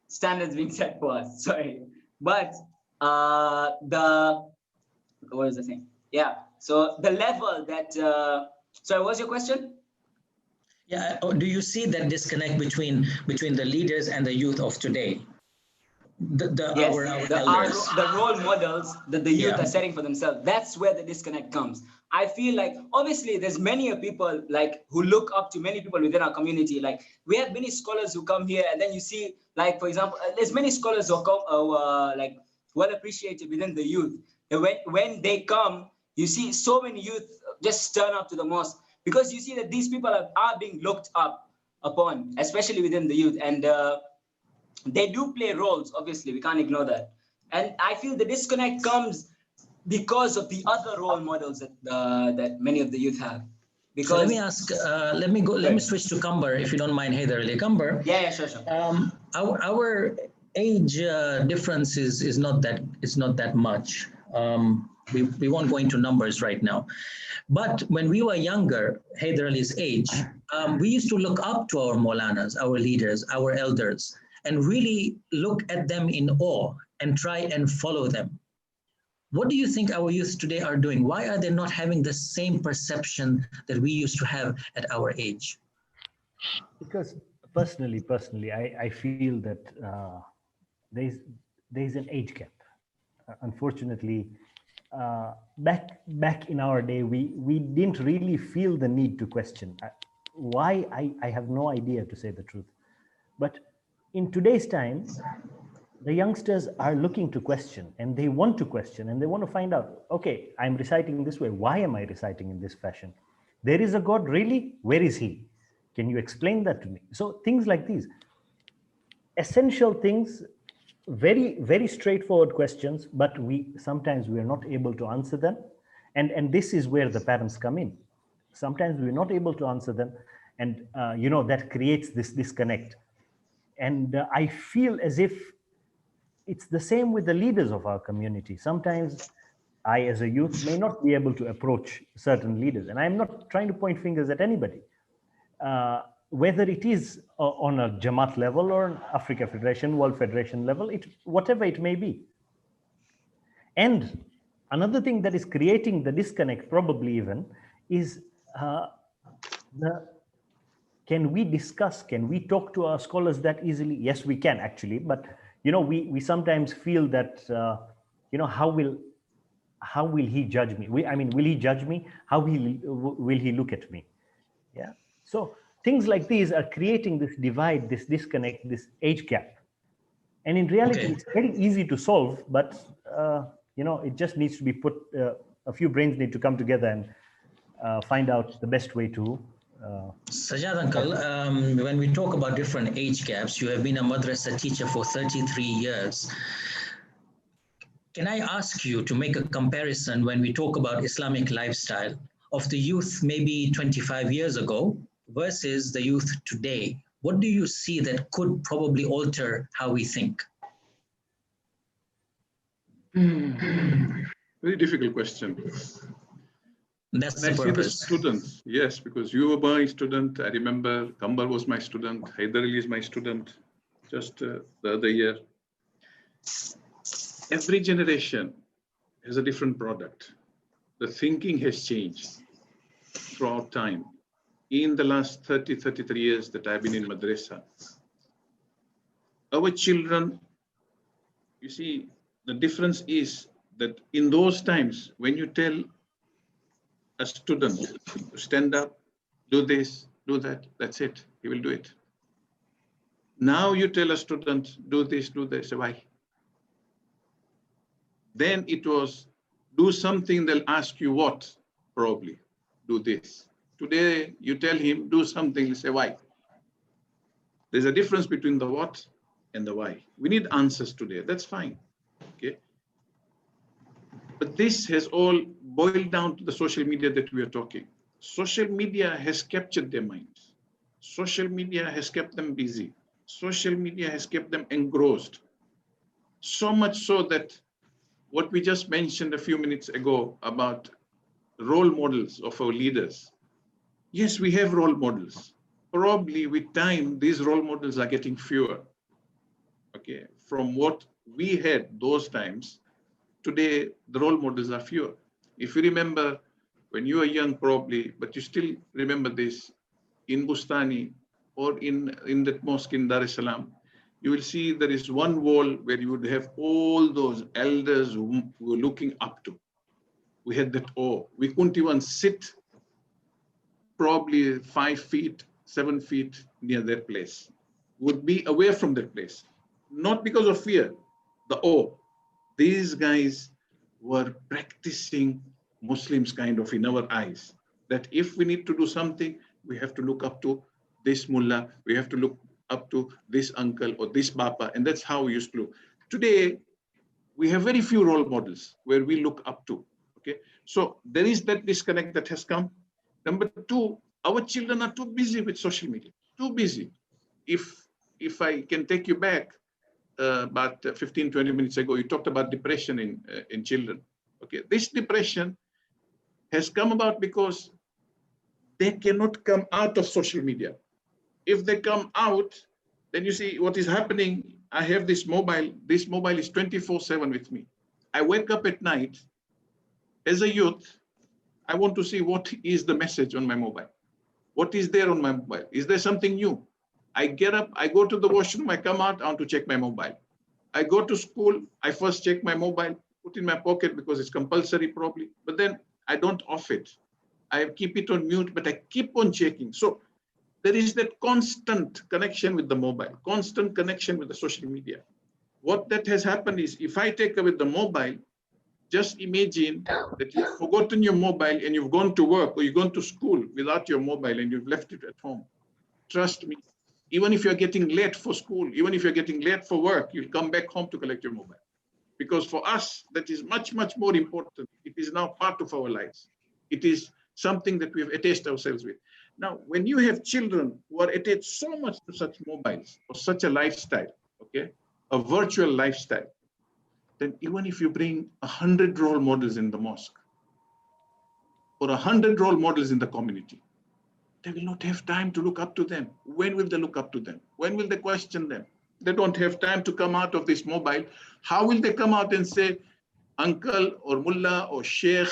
standards being set for us, sorry. But what is the thing? Yeah, so the level that, sorry, what was your question? Yeah, do you see that disconnect between the leaders and the youth of today? Yes, our elders. the role models that the youth are setting for themselves. That's where the disconnect comes. I feel like obviously there's many people like who look up to many people within our community. Like we have many scholars who come here, and then you see, like for example, there's many scholars who come like well appreciated within the youth. And when they come, you see so many youth just turn up to the mosque because you see that these people are being looked up upon, especially within the youth, and they do play roles. Obviously, we can't ignore that. And I feel the disconnect comes because of the other role models that many of the youth have. Because so let me ask, let me switch to Kambar, if you don't mind, Haider Ali. Kambar. Yeah, sure. Our age difference is not that much. We won't go into numbers right now. But when we were younger, Haider Ali's age, we used to look up to our Maulanas, our leaders, our elders, and really look at them in awe and try and follow them. What do you think our youth today are doing? Why are they not having the same perception that we used to have at our age? Because personally, I feel that there's an age gap. Unfortunately, back in our day, we didn't really feel the need to question. Why? I have no idea, to say the truth. But in today's time, the youngsters are looking to question, and they want to question, and they want to find out, okay, I'm reciting this way. Why am I reciting in this fashion? There is a God, really? Where is he? Can you explain that to me? So things like these, essential things, very, very straightforward questions, but sometimes we're not able to answer them. And this is where the parents come in. Sometimes we're not able to answer them, and that creates this disconnect. And I feel as if it's the same with the leaders of our community. Sometimes I, as a youth, may not be able to approach certain leaders. And I'm not trying to point fingers at anybody, whether it is on a Jamaat level or an Africa Federation, World Federation level, whatever it may be. And another thing that is creating the disconnect, probably even, is the can we discuss, can we talk to our scholars that easily? Yes, we can actually, but we sometimes feel that how will he judge me? Will he judge me? How will he look at me? Yeah. So things like these are creating this divide, this disconnect, this age gap. And in reality, it's very easy to solve, but it just needs to be put. A few brains need to come together and find out the best way to. Sajjad uncle, when we talk about different age gaps, you have been a madrasa teacher for 33 years. Can I ask you to make a comparison when we talk about Islamic lifestyle of the youth maybe 25 years ago versus the youth today? What do you see that could probably alter how we think? Very difficult question. That's the I see the purpose. students, yes, because you were my student. I remember Kambar was my student. Haider Ali is my student just the other year. Every generation has a different product. The thinking has changed throughout time. In the last 30, 33 years that I've been in madrasa, our children, you see, the difference is that in those times, when you tell a student to stand up, do this, do that, that's it, he will do it. Now you tell a student, do this, why? Then it was, do something, they'll ask you what, probably, do this. Today, you tell him, do something, he'll say, why? There's a difference between the what and the why. We need answers today, that's fine, okay? But this has all boiled down to the social media that we are talking. Social media has captured their minds. Social media has kept them busy. Social media has kept them engrossed. So much so that what we just mentioned a few minutes ago about role models of our leaders. Yes, we have role models. Probably with time, these role models are getting fewer. Okay, from what we had those times, today the role models are fewer. If you remember when you were young, probably, but you still remember this, in Bustani or in that mosque in Dar es Salaam, you will see there is one wall where you would have all those elders who were looking up to. We had that awe. We couldn't even sit probably 5 feet, 7 feet near that place. Would be away from that place. Not because of fear, the awe. These guys were practicing Muslims kind of in our eyes. That if we need to do something, we have to look up to this mullah, we have to look up to this uncle or this bapa, and that's how we used to look. Today, we have very few role models where we look up to, okay? So there is that disconnect that has come. Number two, our children are too busy with social media, too busy. If I can take you back about 15, 20 minutes ago, you talked about depression in children, okay? This depression has come about because they cannot come out of social media. If they come out, then you see what is happening. I have this mobile is 24/7 with me. I wake up at night. As a youth, I want to see what is the message on my mobile. What is there on my mobile? Is there something new? I get up, I go to the washroom, I come out, I want to check my mobile. I go to school, I first check my mobile, put in my pocket because it's compulsory probably, but then I don't off it. I keep it on mute, but I keep on checking. So there is that constant connection with the mobile, constant connection with the social media. What that has happened is if I take away the mobile, just imagine that you've forgotten your mobile and you've gone to work or you've gone to school without your mobile and you've left it at home. Trust me, even if you're getting late for school, even if you're getting late for work, you'll come back home to collect your mobile. Because for us, that is much, much more important. It is now part of our lives. It is something that we've attached ourselves with. Now, when you have children who are attached so much to such mobiles or such a lifestyle, okay, a virtual lifestyle, then even if you bring 100 role models in the mosque or 100 role models in the community, they will not have time to look up to them. When will they look up to them? When will they question them? They don't have time to come out of this mobile. How will they come out and say, uncle or mullah or sheikh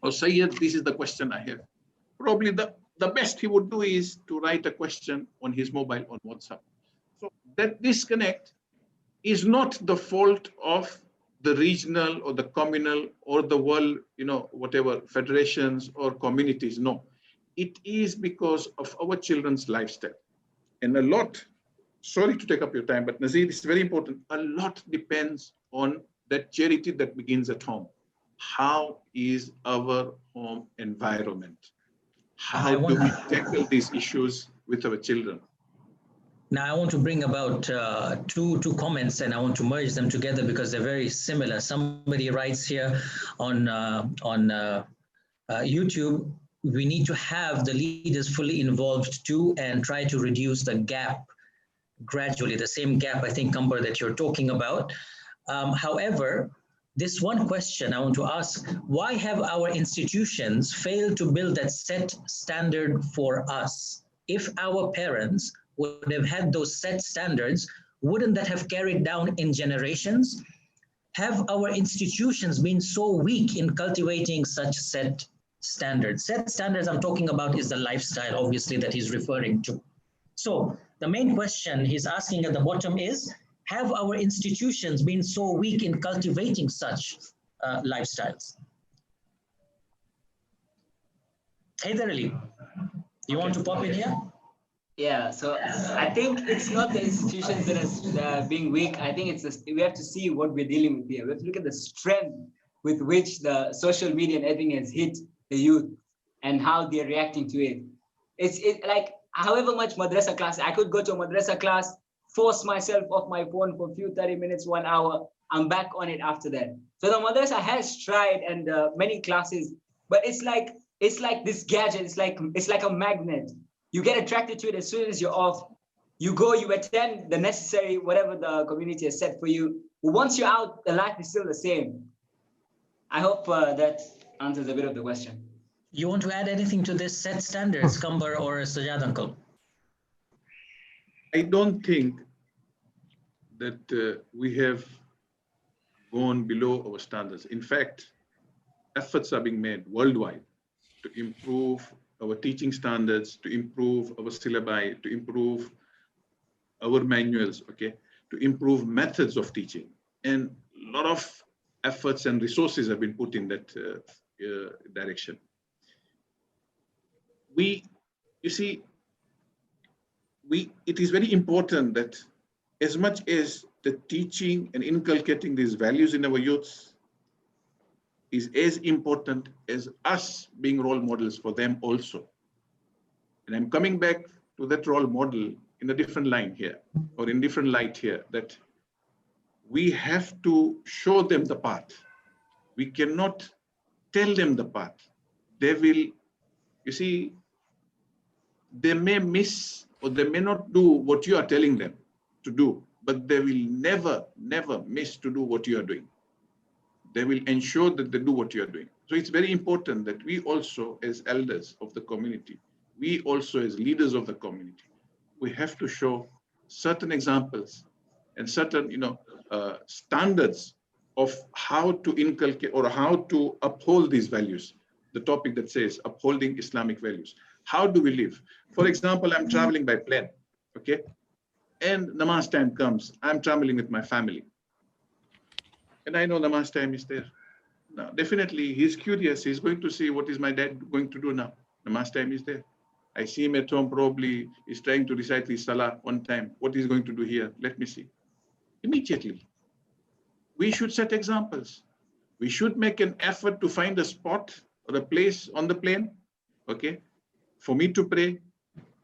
or sayyid, this is the question I have? Probably the the best he would do is to write a question on his mobile on WhatsApp. So that disconnect is not the fault of the regional or the communal or the world, whatever, federations or communities. No, it is because of our children's lifestyle. And a lot, sorry to take up your time, but Nazir, it's very important. A lot depends on that charity that begins at home. How is our home environment? How do we tackle these issues with our children? Now, I want to bring about two comments, and I want to merge them together because they're very similar. Somebody writes here on YouTube, we need to have the leaders fully involved too and try to reduce the gap gradually, the same gap, I think, Kambar, that you're talking about. However, this one question I want to ask, why have our institutions failed to build that set standard for us? If our parents would have had those set standards, wouldn't that have carried down in generations? Have our institutions been so weak in cultivating such set standards? Set standards I'm talking about is the lifestyle, obviously, that he's referring to. So the main question he's asking at the bottom is, have our institutions been so weak in cultivating such lifestyles? Haider Ali, you want to pop in here? Yeah, so I think it's not the institutions that are being weak. I think we have to see what we're dealing with here. We have to look at the strength with which the social media and everything has hit the youth and how they're reacting to it. It's like however much madrasa class, I could go to a madrasa class, force myself off my phone for a few 30 minutes, 1 hour, I'm back on it after that. So the madrasa has tried and many classes, but it's like this gadget, it's like a magnet. You get attracted to it as soon as you're off. You go, you attend the necessary, whatever the community has set for you. Once you're out, the life is still the same. I hope that answers a bit of the question. You want to add anything to this set standards, Kambar or Sajad uncle? I don't think that we have gone below our standards. In fact, efforts are being made worldwide to improve our teaching standards, to improve our syllabi, to improve our manuals, okay, to improve methods of teaching. And a lot of efforts and resources have been put in that direction. It is very important that as much as the teaching and inculcating these values in our youths is as important as us being role models for them also. And I'm coming back to that role model in a different line here, or in different light here, that we have to show them the path. We cannot tell them the path. They will, they may miss or they may not do what you are telling them to do, but they will never, never miss to do what you are doing. They will ensure that they do what you are doing. So it's very important that we also, as elders of the community, we also as leaders of the community, we have to show certain examples and certain, standards of how to inculcate or how to uphold these values. The topic that says upholding Islamic values. How do we live? For example, I'm traveling by plane, okay? And namaz time comes, I'm traveling with my family. And I know namaz time is there. Now, definitely, he's curious. He's going to see what is my dad going to do now. Namaz time is there. I see him at home, probably he's trying to recite his salah one time. What he's going to do here? Let me see. Immediately, we should set examples. We should make an effort to find a spot or a place on the plane, okay? For me to pray,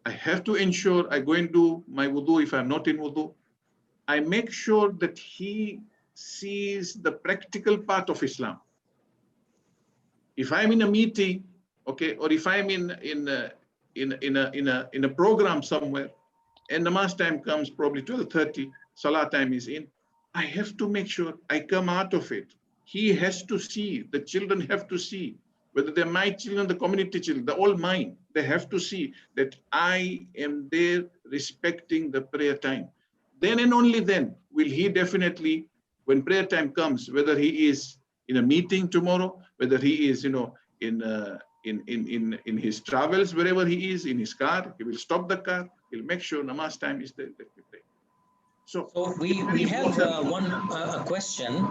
I have to ensure I go and do my wudu if I'm not in wudu. I make sure that he sees the practical part of Islam. If I'm in a meeting, okay, or if I'm in a program somewhere, and namaz time comes probably 12:30, salah time is in, I have to make sure I come out of it. He has to see, the children have to see, whether they're my children, the community children, they're all mine. They have to see that I am there respecting the prayer time. Then and only then will he definitely, when prayer time comes, whether he is in a meeting tomorrow, whether he is, in in his travels, wherever he is, in his car, he will stop the car. He'll make sure namaz time is there. So we have a question.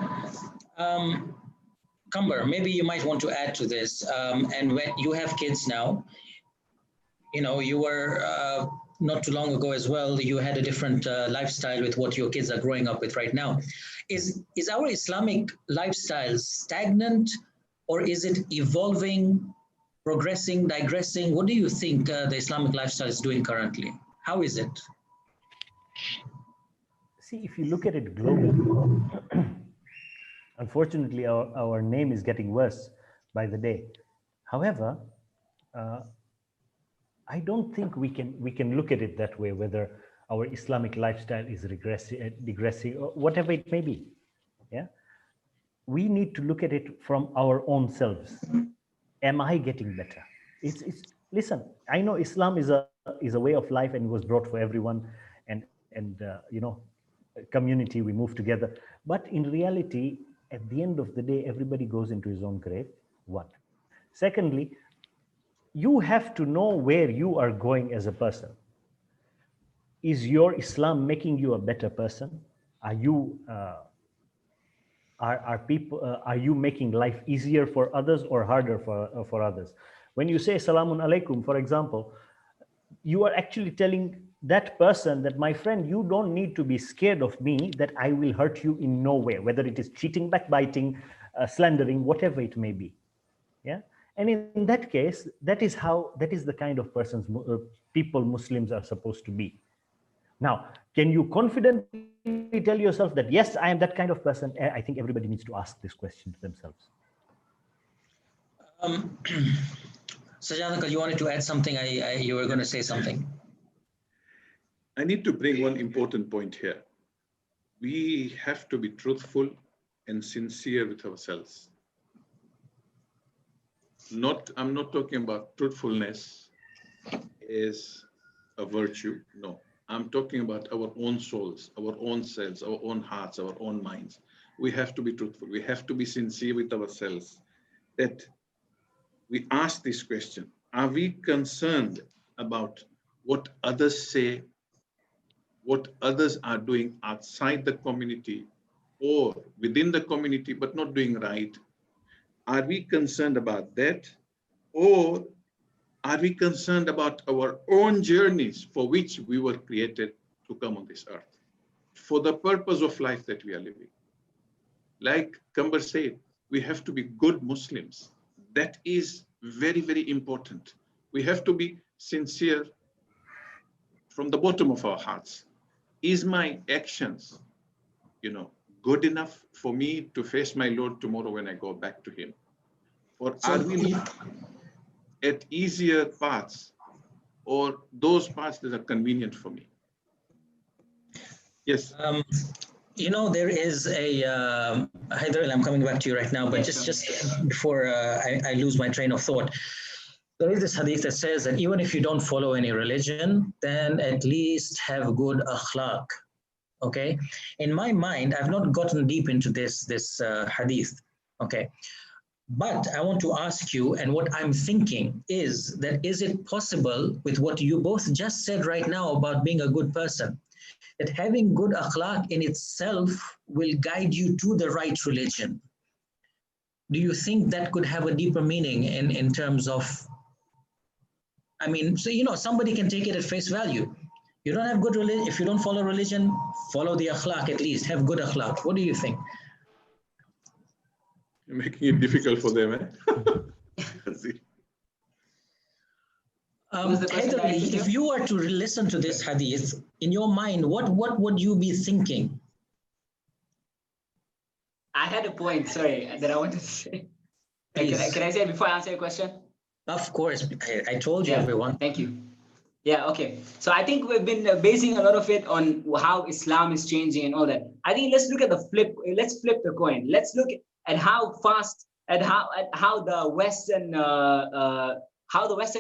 Kambar, maybe you might want to add to this. And when you have kids now, you know, you were not too long ago as well, you had a different lifestyle with what your kids are growing up with right now. Is our Islamic lifestyle stagnant, or is it evolving, progressing, digressing? What do you think the Islamic lifestyle is doing currently? How is it? See, if you look at it globally, unfortunately, our name is getting worse by the day. However, I don't think we can look at it that way, whether our Islamic lifestyle is digressing, or whatever it may be. Yeah, we need to look at it from our own selves. Am I getting better? Listen, I know Islam is a way of life and it was brought for everyone, and you know, community, we move together. But in reality, at the end of the day, everybody goes into his own grave. One. Secondly, you have to know where you are going as a person. Is your Islam making you a better person? Are you are you making life easier for others or harder for others? When you say Salamun Alaikum, for example, you are actually telling that person that, my friend, you don't need to be scared of me, that I will hurt you in no way, whether it is cheating, backbiting, slandering, whatever it may be. Yeah. And in that case, that is the kind of persons, people, Muslims are supposed to be. Now, can you confidently tell yourself that, yes, I am that kind of person? I think everybody needs to ask this question to themselves. Sajjad, you wanted to add something? You were going to say something. I need to bring one important point here. We have to be truthful and sincere with ourselves. I'm not talking about truthfulness as a virtue. No, I'm talking about our own souls, our own selves, our own hearts, our own minds. We have to be truthful. We have to be sincere with ourselves. That we ask this question: are we concerned about what others say, what others are doing outside the community or within the community but not doing right? Are we concerned about that, or are we concerned about our own journeys for which we were created to come on this earth, for the purpose of life that we are living? Like Kambar said, we have to be good Muslims. That is very, very important. We have to be sincere from the bottom of our hearts. Is my actions, good enough for me to face my Lord tomorrow when I go back to him? Or are we at easier paths, or those paths that are convenient for me? Yes. There is a, Haider, I'm coming back to you right now, but just before I lose my train of thought, there is this hadith that says that even if you don't follow any religion, then at least have good akhlaq. Okay. In my mind, I've not gotten deep into this hadith. Okay. But I want to ask you, and what I'm thinking is that, is it possible with what you both just said right now about being a good person, that having good akhlaq in itself will guide you to the right religion? Do you think that could have a deeper meaning in terms of, so, somebody can take it at face value. You don't have good religion. If you don't follow religion, follow the akhlaq at least. Have good akhlaq. What do you think? You're making it difficult for them, eh? Haider, if you were to listen to this hadith, in your mind, what would you be thinking? I had a point, sorry, that I wanted to say. Can I say it before I answer your question? Of course, I told you, everyone. Thank you. Yeah, okay. So I think we've been basing a lot of it on how Islam is changing and all that. I think let's look at let's flip the coin. Let's look at how fast, at how the Western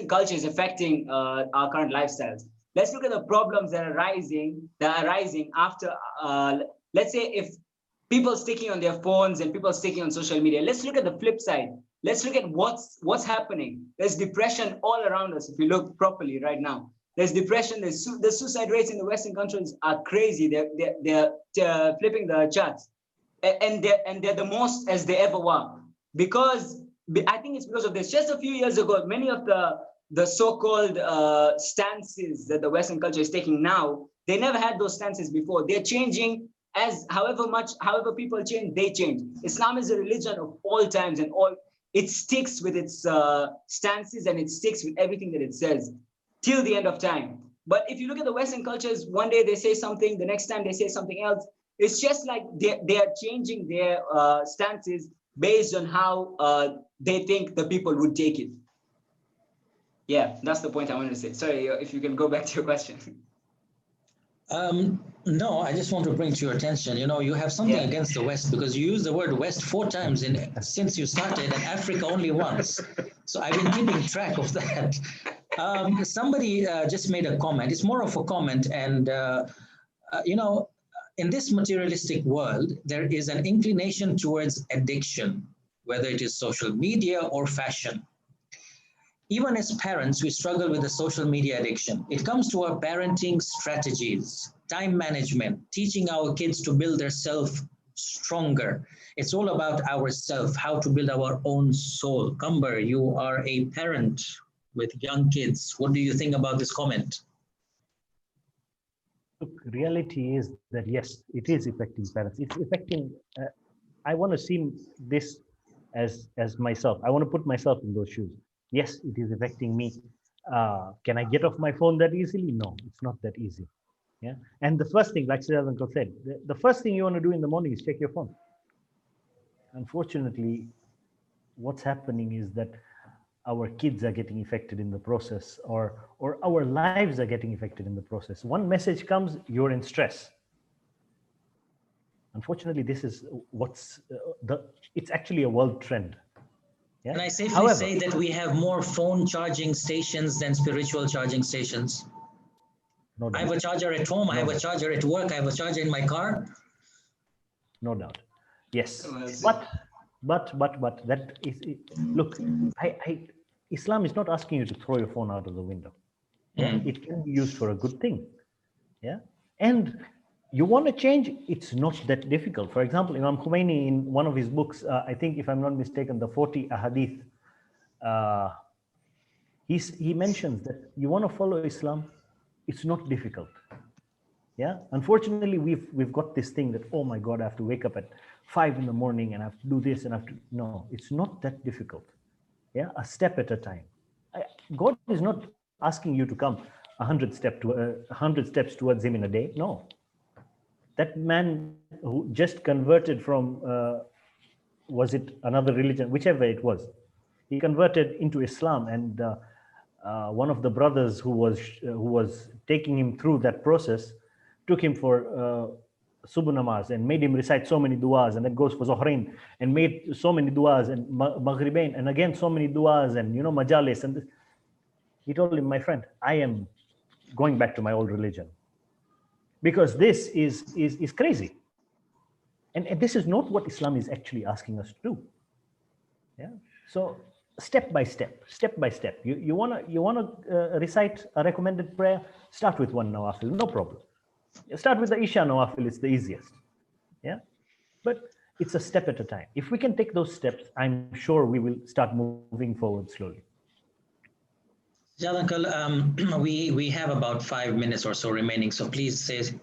culture is affecting our current lifestyles. Let's look at the problems that are arising after, let's say, if people sticking on their phones and people sticking on social media. Let's look at the flip side. let's look at what's happening. There's depression all around us. If you look properly right now, there's depression. The suicide rates in the Western countries are crazy. They're flipping the charts, and they're the most as they ever were. Because I think it's because of this. Just a few years ago, many of the so-called stances that the Western culture is taking now, they never had those stances before. They're changing as however people change, they change. Islam is a religion of all times and all. It sticks with its stances and it sticks with everything that it says till the end of time. But if you look at the Western cultures, one day they say something, the next time they say something else. It's just like they are changing their stances based on how they think the people would take it. Yeah, that's the point I wanted to say. Sorry, if you can go back to your question. No, I just want to bring to your attention, you have something against the West because you use the word West 4 times since you started and Africa only once. So I've been keeping track of that. Somebody just made a comment. It's more of a comment. And, in this materialistic world, there is an inclination towards addiction, whether it is social media or fashion. Even as parents, we struggle with the social media addiction. It comes to our parenting strategies, time management, teaching our kids to build their self stronger. It's all about ourself, how to build our own soul. Kambar, you are a parent with young kids. What do you think about this comment? Look, reality is that yes, it is affecting parents. It's affecting, I want to see this as myself. I want to put myself in those shoes. Yes, it is affecting me. Can I get off my phone that easily? No, it's not that easy. Yeah. And the first thing, like Sir Uncle said, the first thing you want to do in the morning is check your phone. Unfortunately, what's happening is that our kids are getting affected in the process, or our lives are getting affected in the process. One message comes, you're in stress. Unfortunately, this is what's it's actually a world trend. Yeah? Can I safely say that we have more phone charging stations than spiritual charging stations? No doubt. I have a charger at home, I have a charger at work, I have a charger in my car. No doubt. Yes. But that is, look, Islam is not asking you to throw your phone out of the window. Yeah? It can be used for a good thing. Yeah. And you want to change, it's not that difficult. For example, Imam Khomeini, in one of his books, I think if I'm not mistaken, the 40 Ahadith, he mentions that you want to follow Islam, it's not difficult. Yeah. Unfortunately, we've got this thing that, oh my God, I have to wake up at 5 in the morning and I have to do this and I have to, no, it's not that difficult. Yeah. A step at a time. God is not asking you to come 100 steps towards him in a day. No. That man who just converted from, was it another religion, whichever it was, he converted into Islam, and one of the brothers who was taking him through that process took him for Subuh Namaz and made him recite so many du'as, and then goes for Zohrain and made so many du'as, and Maghribain and again so many du'as, and Majalis. And he told him, my friend, I am going back to my old religion. Because this is crazy. And this is not what Islam is actually asking us to do. Yeah. So step by step. You wanna recite a recommended prayer, start with one nawafil, no problem. Start with the Isha nawafil, it's the easiest. Yeah. But it's a step at a time. If we can take those steps, I'm sure we will start moving forward slowly. Yeah, Uncle, we have about 5 minutes or so remaining, so please say.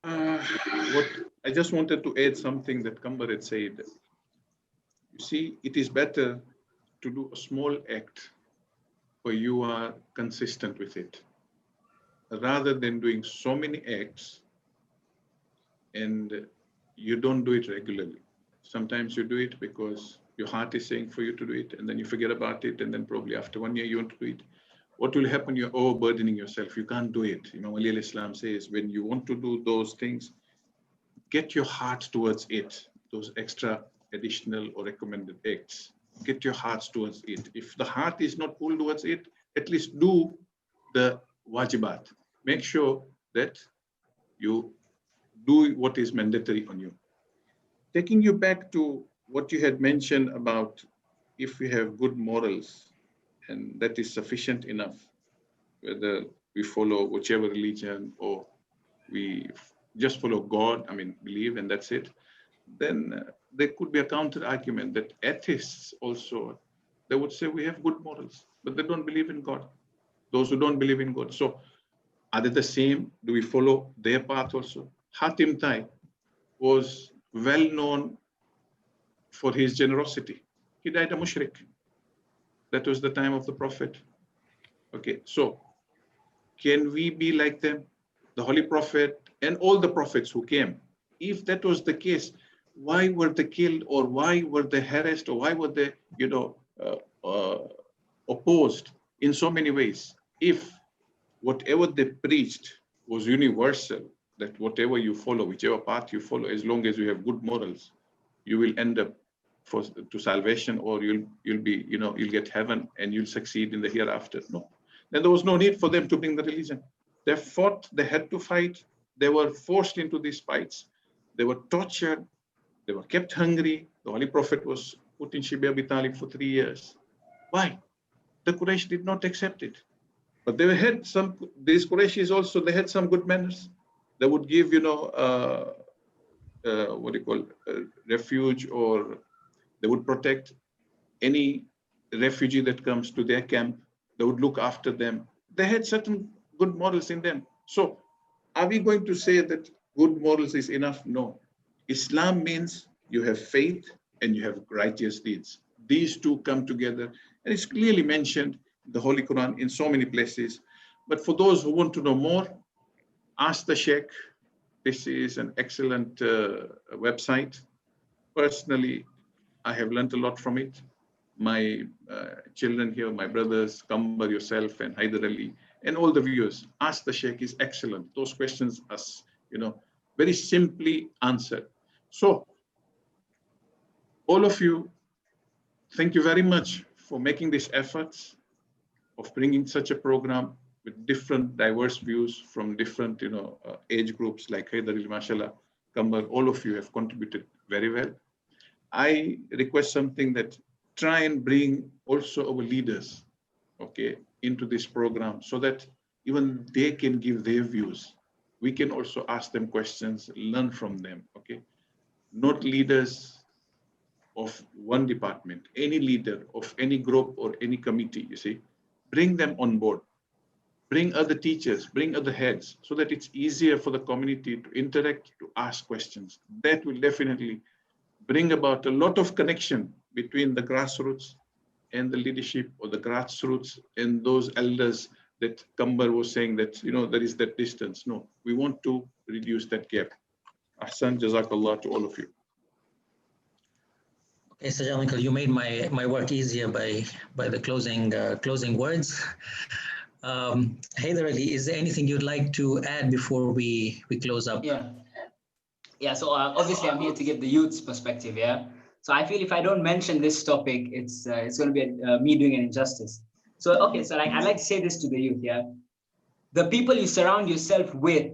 I just wanted to add something that Kambar had said. You see, it is better to do a small act where you are consistent with it, rather than doing so many acts and you don't do it regularly. Sometimes you do it because your heart is saying for you to do it, and then you forget about it, and then probably after 1 year you want to do it. What will happen? You're overburdening yourself. You can't do it. Imam Ali al-Islam says, when you want to do those things, get your heart towards it, those extra additional or recommended acts. Get your hearts towards it. If the heart is not pulled towards it, at least do the wajibat. Make sure that you do what is mandatory on you. Taking you back to what you had mentioned about if we have good morals, and that is sufficient enough, whether we follow whichever religion or we just follow God, I mean, believe, and that's it, then there could be a counter argument that atheists also, they would say we have good morals, but they don't believe in God. Those who don't believe in God. So are they the same? Do we follow their path also? Hatim Tai was well known for his generosity. He died a mushrik. That was the time of the Prophet. Okay, so can we be like them? The Holy Prophet and all the prophets who came. If that was the case, why were they killed, or why were they harassed, or why were they, opposed in so many ways? If whatever they preached was universal, that whatever you follow, whichever path you follow, as long as you have good morals, you will end up to salvation, or you'll be, you'll get heaven and you'll succeed in the hereafter. No, then there was no need for them to bring the religion. They fought, they had to fight, they were forced into these fights, they were tortured, they were kept hungry. The Holy Prophet was put in Shibi Abi Talib for 3 years. Why? The Quraysh did not accept it. But they had these Qurayshis also, they had some good manners. They would give, refuge, or they would protect any refugee that comes to their camp. They would look after them. They had certain good morals in them. So are we going to say that good morals is enough? No. Islam means you have faith and you have righteous deeds. These two come together, and it's clearly mentioned in the Holy Quran in so many places. But for those who want to know more, ask the Sheikh. This is an excellent website. Personally, I have learned a lot from it. My children here, my brothers, Kambar, yourself, and Haider Ali, and all the viewers, ask the Sheikh is excellent. Those questions are, very simply answered. So, all of you, thank you very much for making these efforts of bringing such a program with different diverse views from different, age groups like Haider Ali, mashallah, Kambar, all of you have contributed very well. I request something, that try and bring also our leaders, okay, into this program, so that even they can give their views. We can also ask them questions, learn from them, okay? Not leaders of one department, any leader of any group or any committee, you see, bring them on board. Bring other teachers, bring other heads, so that it's easier for the community to interact, to ask questions. That will definitely bring about a lot of connection between the grassroots and the leadership, or the grassroots and those elders that Kambar was saying that, there is that distance. No, we want to reduce that gap. Ahsan, Jazakallah to all of you. Okay, Sajal, you made my work easier by the closing words. Haider Ali, is there anything you'd like to add before we close up? Yeah. So obviously, I'm here to give the youth's perspective. Yeah. So I feel if I don't mention this topic, it's going to be me doing an injustice. So okay, so I'd like to say this to the youth. Yeah, the people you surround yourself with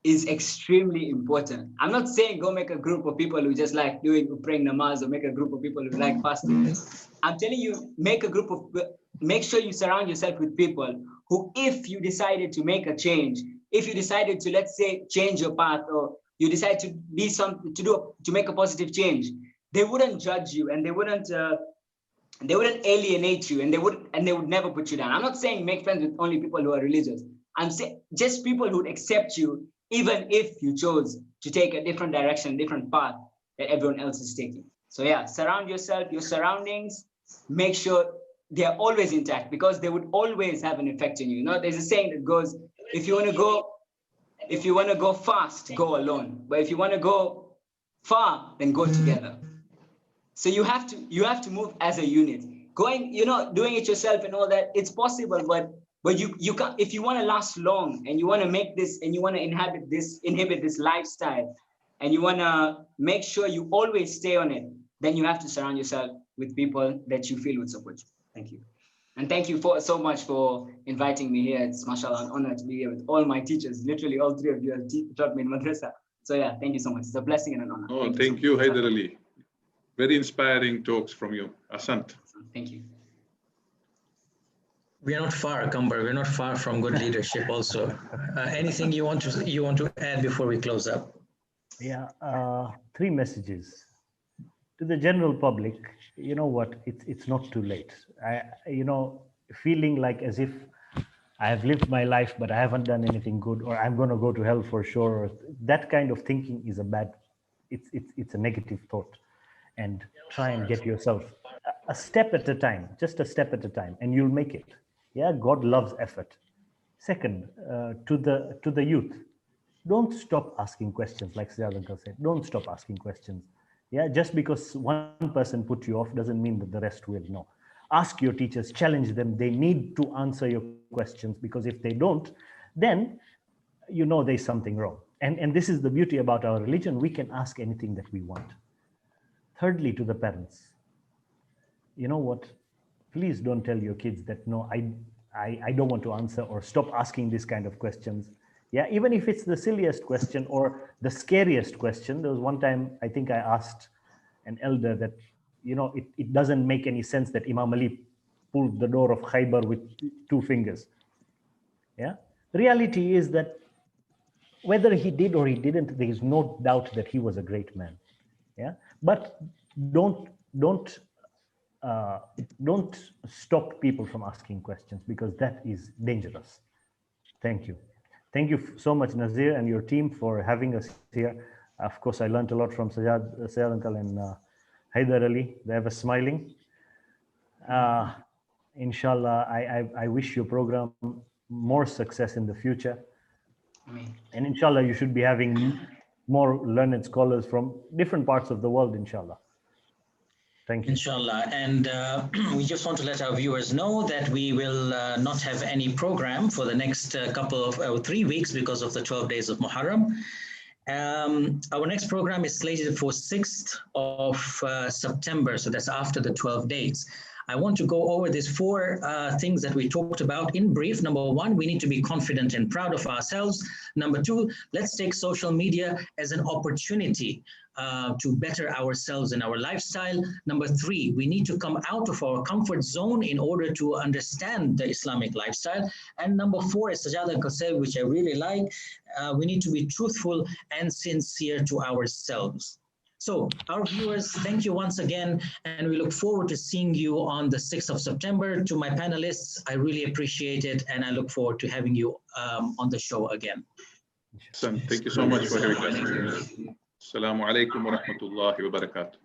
is extremely important. I'm not saying go make a group of people who just like praying namaz, or make a group of people who like fasting. I'm telling you, make sure you surround yourself with people who, if you decided to make a change, if you decided to, let's say, change your path, or you decide to be to make a positive change, they wouldn't judge you, and they wouldn't alienate you, and they would never put you down. I'm not saying make friends with only people who are religious. I'm saying just people who would accept you, even if you chose to take a different direction, a different path that everyone else is taking. So yeah, surround yourself, your surroundings, make sure they're always intact, because they would always have an effect on you. There's a saying that goes, if you want to go fast, go alone. But if you want to go far, then go together. So you have to move as a unit. Going, doing it yourself and all that, it's possible, but you can't. If you want to last long, and you want to make this, and you want to inhabit this lifestyle, and you want to make sure you always stay on it, then you have to surround yourself with people that you feel would support you. Thank you. And thank you so much for inviting me here. It's mashallah an honor to be here with all my teachers. Literally all three of you have taught me in madrasa. So yeah, thank you so much. It's a blessing and an honor. Oh, thank you, Haider Ali. Very inspiring talks from you. Asant. Thank you. We are not far, Kambar. We're not far from good leadership also. Anything you want to add before we close up? Yeah, 3 messages. To the general public, you know what, it's not too late. Feeling like as if I have lived my life, but I haven't done anything good, or I'm going to go to hell for sure. That kind of thinking is it's a negative thought. And try and get yourself a step at a time, just a step at a time, and you'll make it. Yeah, God loves effort. Second, to the youth, don't stop asking questions, like Sajjad Uncle said. Don't stop asking questions. Yeah, just because one person put you off doesn't mean that the rest will. No. Ask your teachers, challenge them. They need to answer your questions, because if they don't, then you know there's something wrong. And this is the beauty about our religion. We can ask anything that we want. Thirdly, to the parents, you know what? Please don't tell your kids that, no, I don't want to answer, or stop asking this kind of questions. Yeah, even if it's the silliest question or the scariest question. There was one time, I think I asked an elder that, it doesn't make any sense that Imam Ali pulled the door of Khaybar with 2 fingers. Yeah, the reality is that whether he did or he didn't, there is no doubt that he was a great man. Yeah, but don't stop people from asking questions, because that is dangerous. Thank you. Thank you so much, Nazir, and your team for having us here. Of course, I learned a lot from Sajjad Uncle and Haider Ali. They were smiling. Inshallah, I wish your program more success in the future. Amen. And inshallah, you should be having more learned scholars from different parts of the world, inshallah. Thank you. Inshallah. And we just want to let our viewers know that we will not have any program for the next couple of 3 weeks because of the 12 days of Muharram. Our next program is slated for 6th of September. So that's after the 12 days. I want to go over these 4 things that we talked about in brief. Number 1, we need to be confident and proud of ourselves. Number 2, let's take social media as an opportunity to better ourselves and our lifestyle. Number 3, we need to come out of our comfort zone in order to understand the Islamic lifestyle. And number 4, as Sajjad Uncle said, which I really like, we need to be truthful and sincere to ourselves. So our viewers, thank you once again, and we look forward to seeing you on the 6th of September. To my panelists, I really appreciate it, and I look forward to having you on the show again. Thank you so much for having us. Assalamu alaikum wa rahmatullahi wa barakatuh.